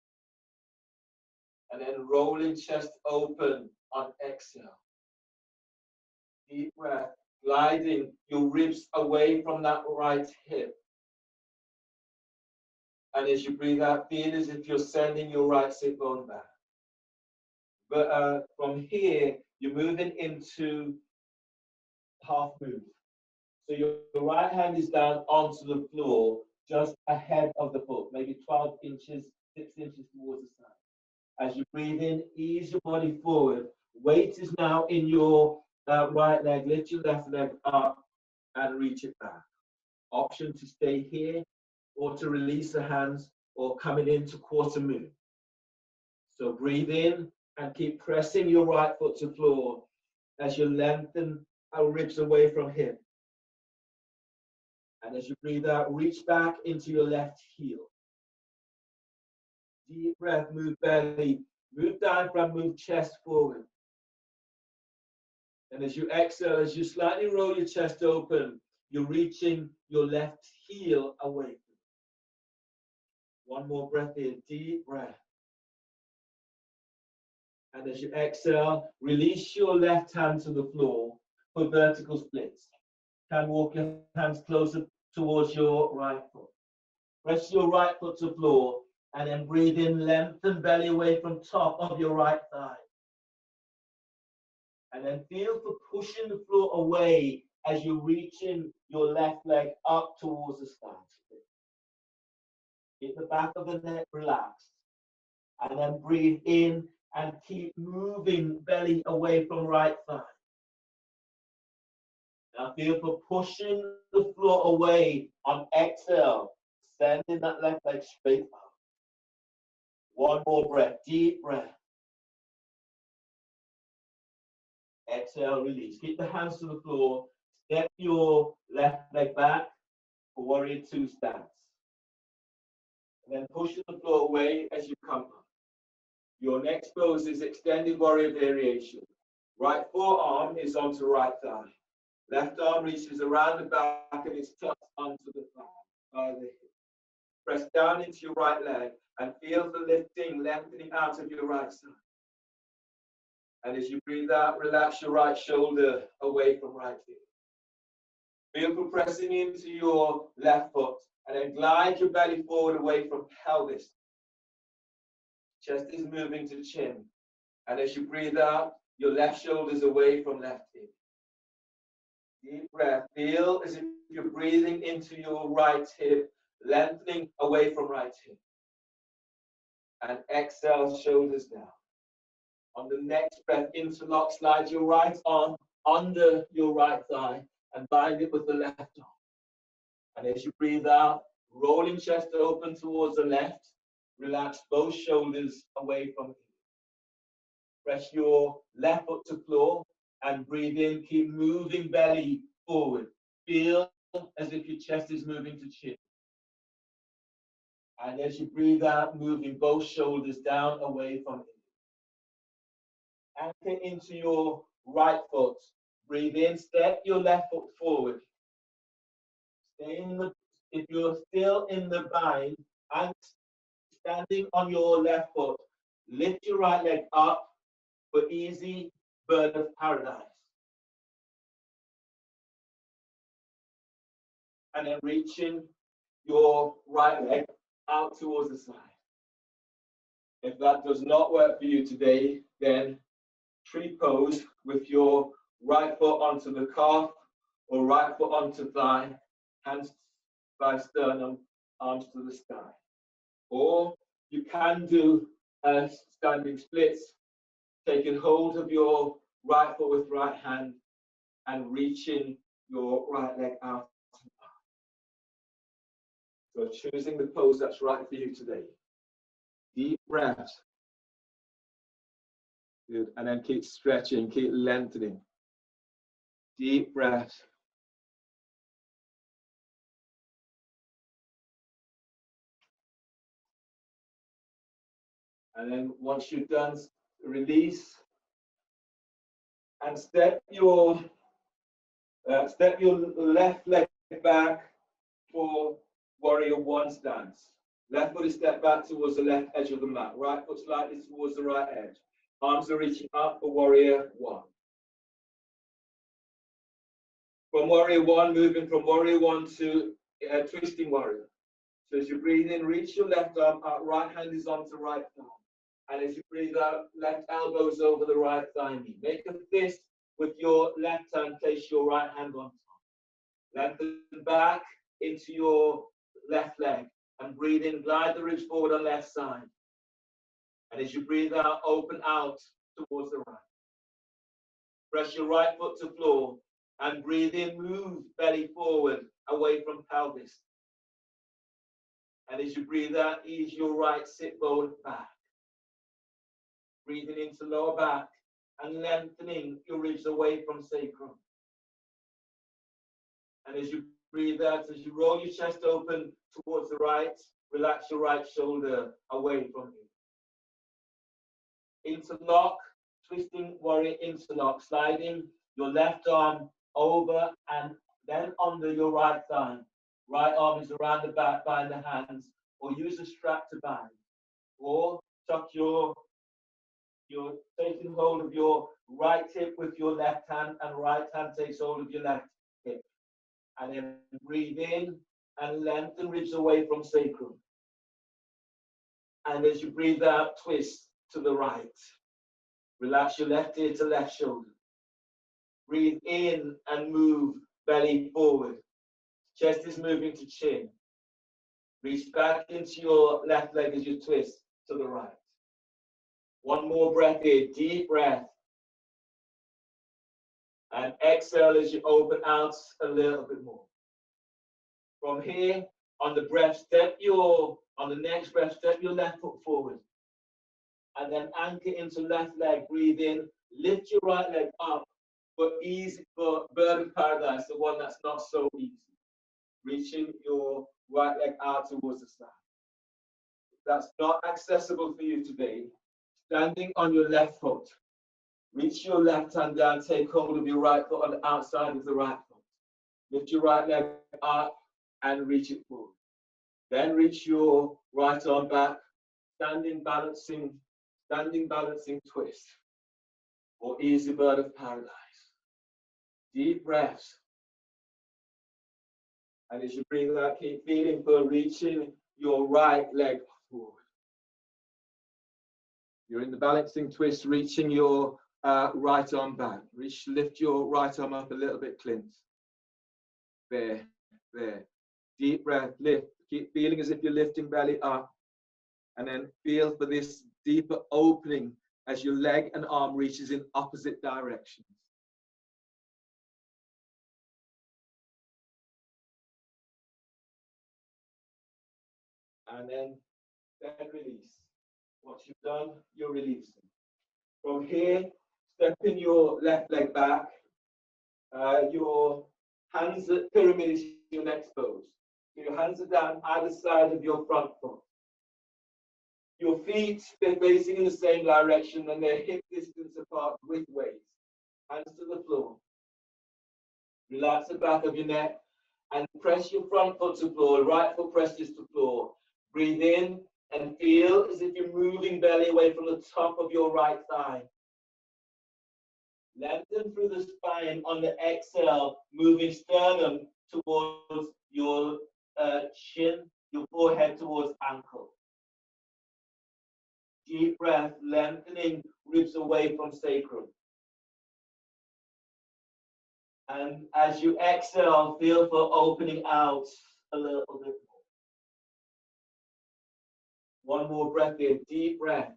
And then rolling chest open on exhale. Deep breath, gliding your ribs away from that right hip. And as you breathe out, feel as if you're sending your right sit bone back. But from here, you're moving into half move. So your right hand is down onto the floor, just ahead of the foot, maybe 12 inches, 6 inches towards the side. As you breathe in, ease your body forward. Weight is now in your right leg. Lift your left leg up and reach it back. Option to stay here or to release the hands or coming into quarter moon. So breathe in and keep pressing your right foot to floor as you lengthen our ribs away from hip. And as you breathe out, reach back into your left heel. Deep breath, move belly, move diaphragm, move chest forward. And as you exhale, as you slightly roll your chest open, you're reaching your left heel away. One more breath in, deep breath. And as you exhale, release your left hand to the floor for vertical splits. Can walk your hands closer towards your right foot. Press your right foot to floor and then breathe in, lengthen belly away from top of your right thigh. And then feel for pushing the floor away as you're reaching your left leg up towards the sky. Keep the back of the neck relaxed. And then breathe in and keep moving belly away from right thigh. Now feel for pushing the floor away on exhale, sending that left leg straight up. One more breath, deep breath. Exhale, release. Keep the hands to the floor. Step your left leg back for warrior two stance. And then push the floor away as you come up. Your next pose is extended warrior variation. Right forearm is onto right thigh. Left arm reaches around the back and is tucked onto the thigh by the hip. Press down into your right leg and feel the lifting, lengthening out of your right side. And as you breathe out, relax your right shoulder away from right hip. Feel for pressing into your left foot and then glide your belly forward away from pelvis. Chest is moving to chin. And as you breathe out, your left shoulder is away from left hip. Deep breath. Feel as if you're breathing into your right hip, lengthening away from right hip. And exhale, shoulders down. On the next breath, interlock, slide your right arm under your right thigh and bind it with the left arm. And as you breathe out, rolling chest open towards the left, relax both shoulders away from you. Press your left foot to floor and breathe in. Keep moving belly forward. Feel as if your chest is moving to chin. And as you breathe out, moving both shoulders down away from you. Anchor into your right foot. Breathe in, step your left foot forward. Stay in the, if you're still in the bind and standing on your left foot, lift your right leg up for easy bird of paradise. And then reaching your right leg out towards the side. If that does not work for you today, then tree pose with your right foot onto the calf or right foot onto thigh, hands by sternum, arms to the sky. Or you can do standing splits, taking hold of your right foot with right hand and reaching your right leg out. So choosing the pose that's right for you today. Deep breaths. Good. And then keep stretching, keep lengthening. Deep breaths. And then once you're done, release and step your Step your left leg back for warrior one stance. Left foot is stepped back towards the left edge of the mat. Right foot slightly towards the right edge. Arms are reaching up for warrior one. From warrior one, moving from warrior one to twisting warrior. So as you breathe in, reach your left arm out, right hand is onto right thigh. And as you breathe out, left elbows over the right thigh knee. Make a fist with your left hand, place your right hand on top. Lengthen back into your left leg and breathe in, glide the ribs forward on left side. And as you breathe out, open out towards the right. Press your right foot to floor and breathe in, move belly forward away from pelvis. And as you breathe out, ease your right sit bone back. Breathing into lower back and lengthening your ribs away from sacrum. And as you breathe out, as you roll your chest open towards the right, relax your right shoulder away from you. Interlock, twisting warrior interlock, sliding your left arm over and then under your right thigh. Right arm is around the back, bind the hands, or use a strap to bind. Or tuck you're taking hold of your right hip with your left hand, and right hand takes hold of your left hip. And then breathe in and lengthen ribs away from sacrum. And as you breathe out, twist to the right. Relax your left ear to left shoulder. Breathe in and move belly forward. Chest is moving to chin. Reach back into your left leg as you twist to the right. One more breath here, deep breath. And exhale as you open out a little bit more. From here, on the breath, on the next breath, step your left foot forward. And then anchor into left leg, breathe in, lift your right leg up, but easy for bird of paradise, the one that's not so easy. Reaching your right leg out towards the side. If that's not accessible for you today, standing on your left foot, reach your left hand down, take hold of your right foot on the outside of the right foot. Lift your right leg up and reach it forward. Then reach your right arm back, standing balancing twist, or easy bird of paradise. Deep breaths. And as you breathe out, keep feeling for reaching your right leg forward. You're in the balancing twist, reaching your right arm back. Lift your right arm up a little bit, Clint. There. Deep breath, lift. Keep feeling as if you're lifting belly up. And then feel for this deeper opening as your leg and arm reaches in opposite directions. And then release. Once you've done, you're releasing. From here, stepping your left leg back. Your hands at pyramid is your next pose. So your hands are down either side of your front foot. Your feet, they're facing in the same direction and they're hip distance apart with waist. Hands to the floor. Relax the back of your neck and press your front foot to floor. Right foot presses to floor. Breathe in and feel as if you're moving belly away from the top of your right thigh. Lengthen through the spine on the exhale, moving sternum towards your chin, your forehead towards ankle. Deep breath, lengthening ribs away from sacrum. And as you exhale, feel for opening out a little bit more. One more breath here, deep breath.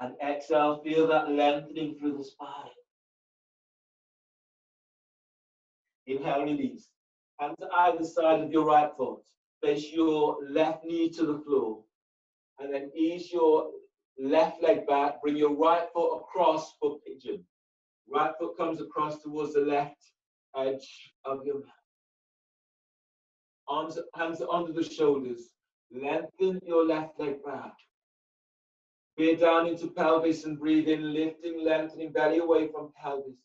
And exhale, feel that lengthening through the spine. Inhale, release. Hands to either side of your right foot. Place your left knee to the floor. And then ease your left leg back. Bring your right foot across for pigeon. Right foot comes across towards the left edge of your mat. Hands are under the shoulders. Lengthen your left leg back. Veer down into pelvis and breathe in, lifting, lengthening belly away from pelvis.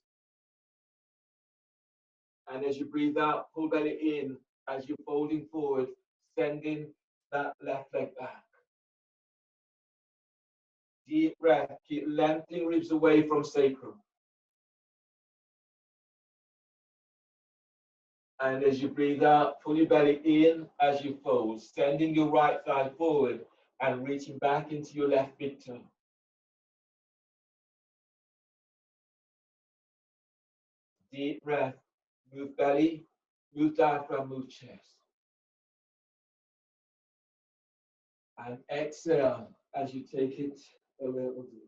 And as you breathe out, pull belly in as you're folding forward, sending that left leg back. Deep breath, keep lengthening ribs away from sacrum. And as you breathe out, pull your belly in as you fold, sending your right thigh forward and reaching back into your left big toe. Deep breath, move belly, move diaphragm, move chest. And exhale as you take it a little deeper.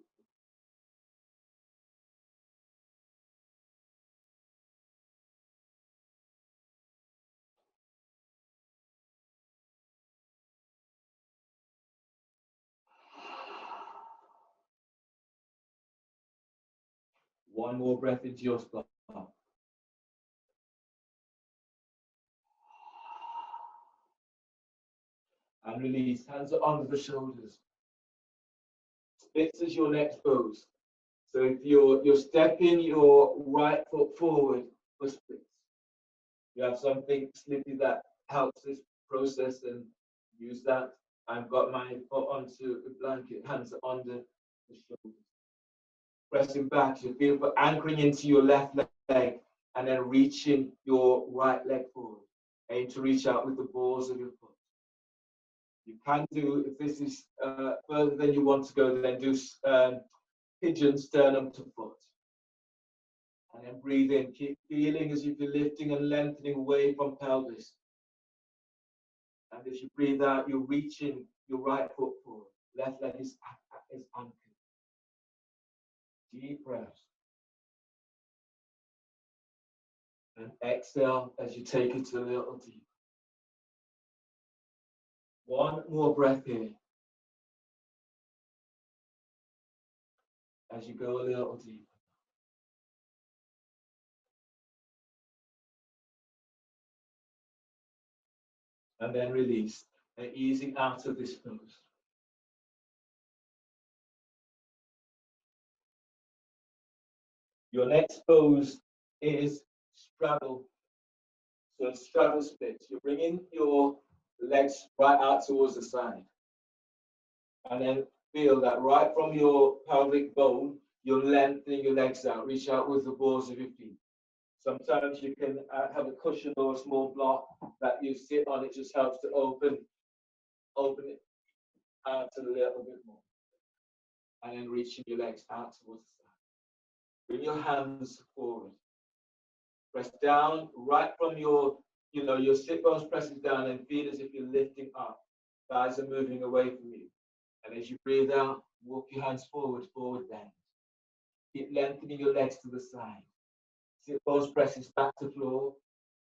One more breath into your spine. And release. Hands are under the shoulders. Splits as your next pose. So if you're stepping your right foot forward for splits, you have something slippy that helps this process, then use that. I've got my foot onto the blanket, hands are under the shoulders. Pressing back, you feel for anchoring into your left leg and then reaching your right leg forward. Aim to reach out with the balls of your foot. You can do, if this is further than you want to go, then do pigeon sternum to foot. And then breathe in. Keep feeling as if you're lifting and lengthening away from pelvis. And as you breathe out, you're reaching your right foot forward. Left leg is anchored. Deep breath. And exhale as you take it a little deeper. One more breath here. As you go a little deeper. And then release, and easing out of this pose. Your next pose is straddle. So straddle splits. You're bringing your legs right out towards the side. And then feel that right from your pelvic bone, you're lengthening your legs out. Reach out with the balls of your feet. Sometimes you can have a cushion or a small block that you sit on. It just helps to open it out a little bit more. And then reaching your legs out towards the side. Bring your hands forward. Press down right from your sit bones presses down and feel as if you're lifting up. Thighs are moving away from you. And as you breathe out, walk your hands forward bend. Keep lengthening your legs to the side. Sit bones presses back to floor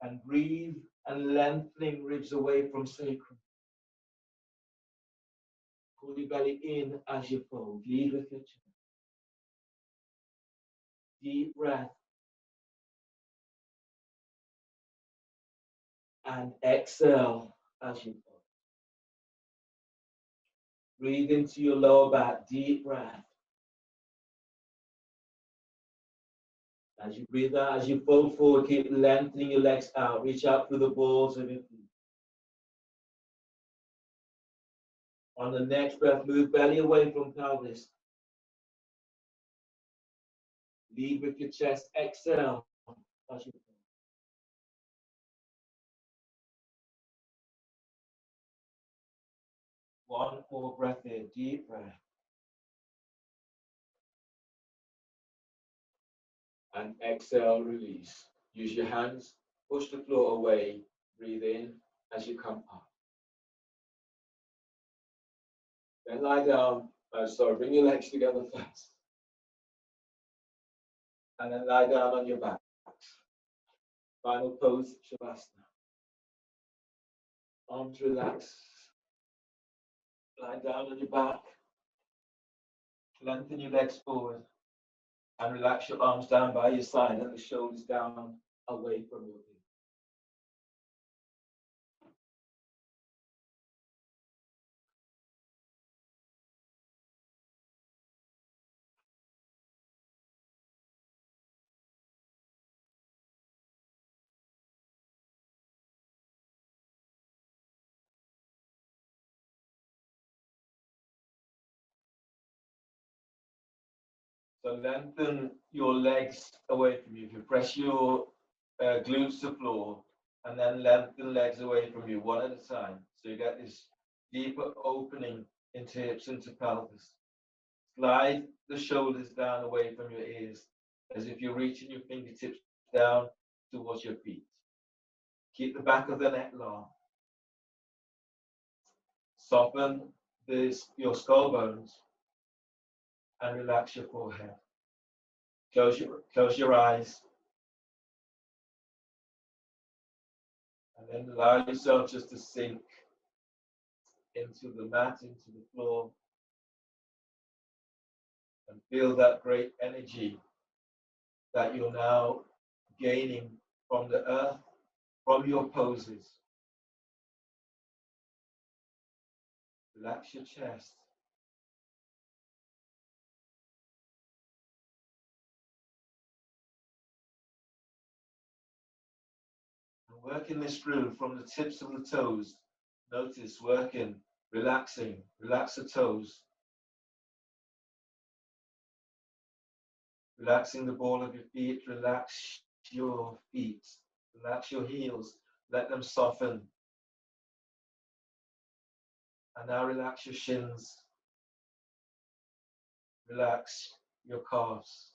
and breathe and lengthening ribs away from sacrum. Pull your belly in as you fold. Lead with your chest. Deep breath. And exhale as you fold. Breathe into your lower back. Deep breath. As you breathe out, as you fold forward, keep lengthening your legs out. Reach out through the balls of your feet. On the next breath, move belly away from pelvis. Lead with your chest. Exhale as you fold. One more breath in. Deep breath. And exhale, release. Use your hands, push the floor away, breathe in as you come up. Then lie down, bring your legs together first. And then lie down on your back. Final pose, Shavasana. Arms relax. Lie down on your back. Lengthen your legs forward. And relax your arms down by your side and the shoulders down away from your feet. So lengthen your legs away from you. If you press your glutes to floor, and then lengthen legs away from you one at a time. So you get this deeper opening into hips, into pelvis. Slide the shoulders down away from your ears, as if you're reaching your fingertips down towards your feet. Keep the back of the neck long. Soften your skull bones and relax your forehead. Close your eyes. And then allow yourself just to sink into the mat, into the floor, and feel that great energy that you're now gaining from the earth, from your poses. Relax your chest. And working this through from the tips of the toes. Notice working, relaxing, relax the toes. Relaxing the ball of your feet, relax your feet, relax your heels, let them soften. And now relax your shins, relax your calves.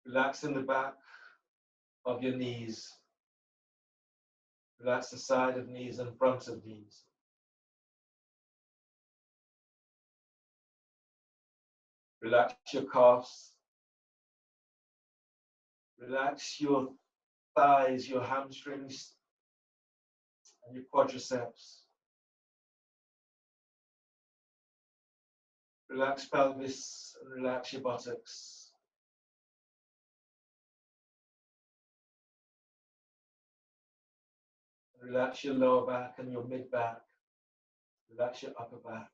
Relaxing the back of your knees, relax the side of knees and front of knees. Relax your calves, relax your thighs, your hamstrings, and your quadriceps. Relax pelvis and relax your buttocks. Relax your lower back and your mid back. Relax your upper back.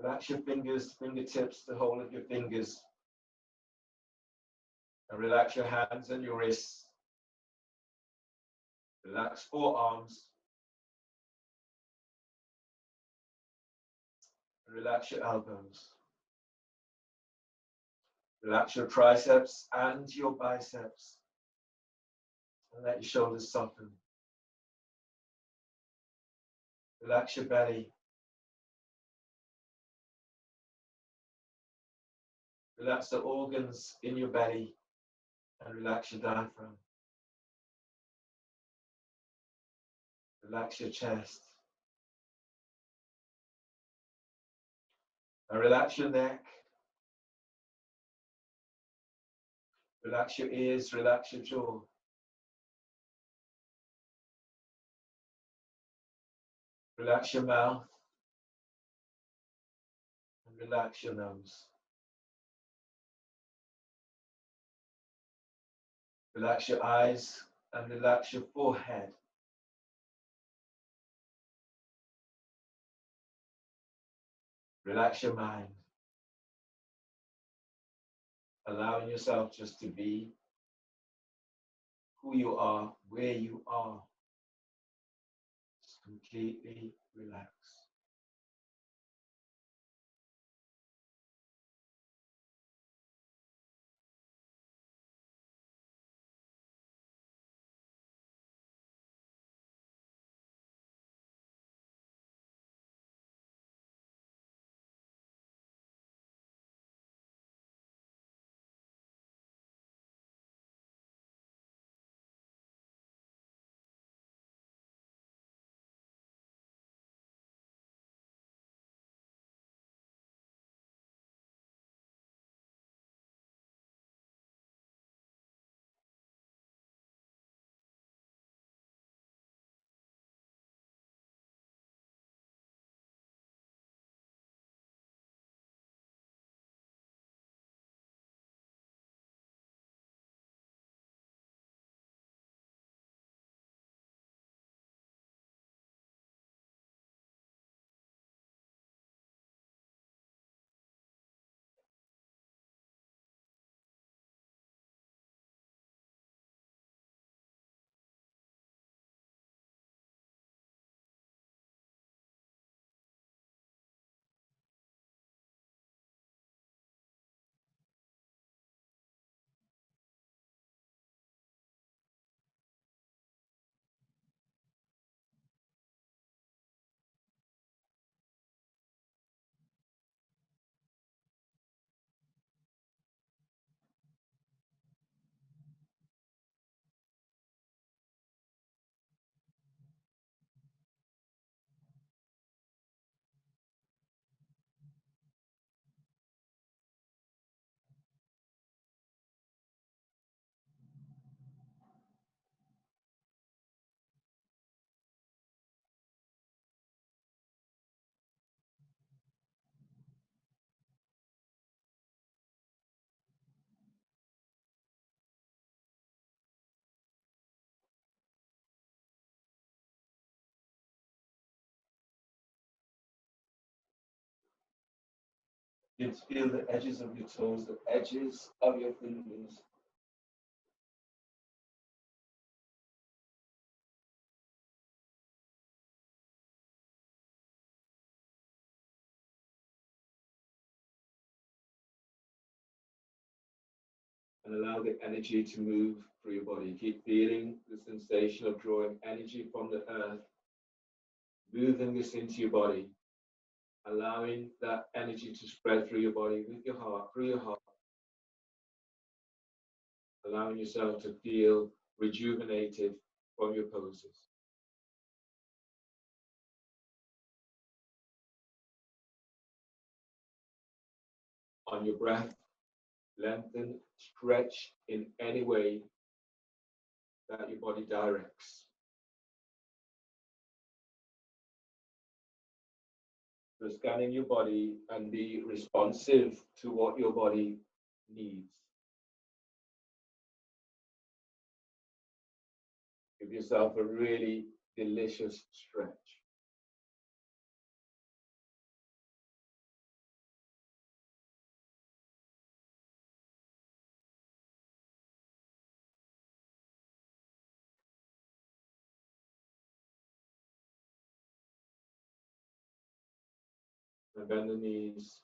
Relax your fingers, fingertips, the whole of your fingers. And relax your hands and your wrists. Relax forearms. And relax your elbows. Relax your triceps and your biceps. And let your shoulders soften. Relax your belly. Relax the organs in your belly and relax your diaphragm. Relax your chest. And relax your neck. Relax your ears, relax your jaw. Relax your mouth. And relax your nose. Relax your eyes and relax your forehead. Relax your mind. Allowing yourself just to be who you are, where you are. Just completely relax. You feel the edges of your toes, the edges of your fingers. And allow the energy to move through your body. Keep feeling the sensation of drawing energy from the earth, moving this into your body, allowing that energy to spread through your body with your heart, through your heart, allowing yourself to feel rejuvenated from your poses. On your breath, lengthen, stretch in any way that your body directs. So scanning your body and be responsive to what your body needs. Give yourself a really delicious stretch. And bend the knees.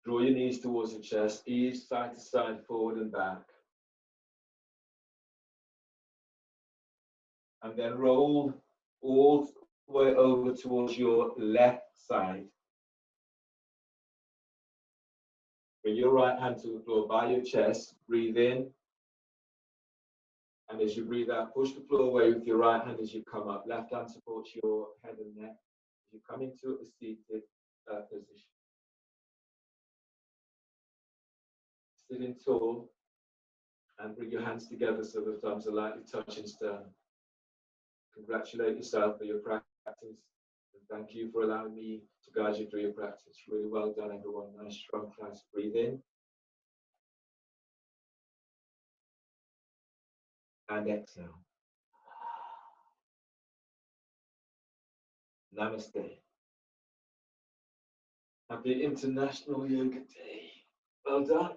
Draw your knees towards the chest, ease side to side, forward and back. And then roll all the way over towards your left side. Bring your right hand to the floor by your chest, breathe in. And as you breathe out, push the floor away with your right hand as you come up. Left hand supports your head and neck. As you come into a seated position. Sitting tall and bring your hands together so the thumbs are lightly touching sternum. Congratulate yourself for your practice. And thank you for allowing me to guide you through your practice. Really well done, everyone. Nice, strong class. Breathe in. And exhale. Namaste. Happy International Yoga Day. Well done.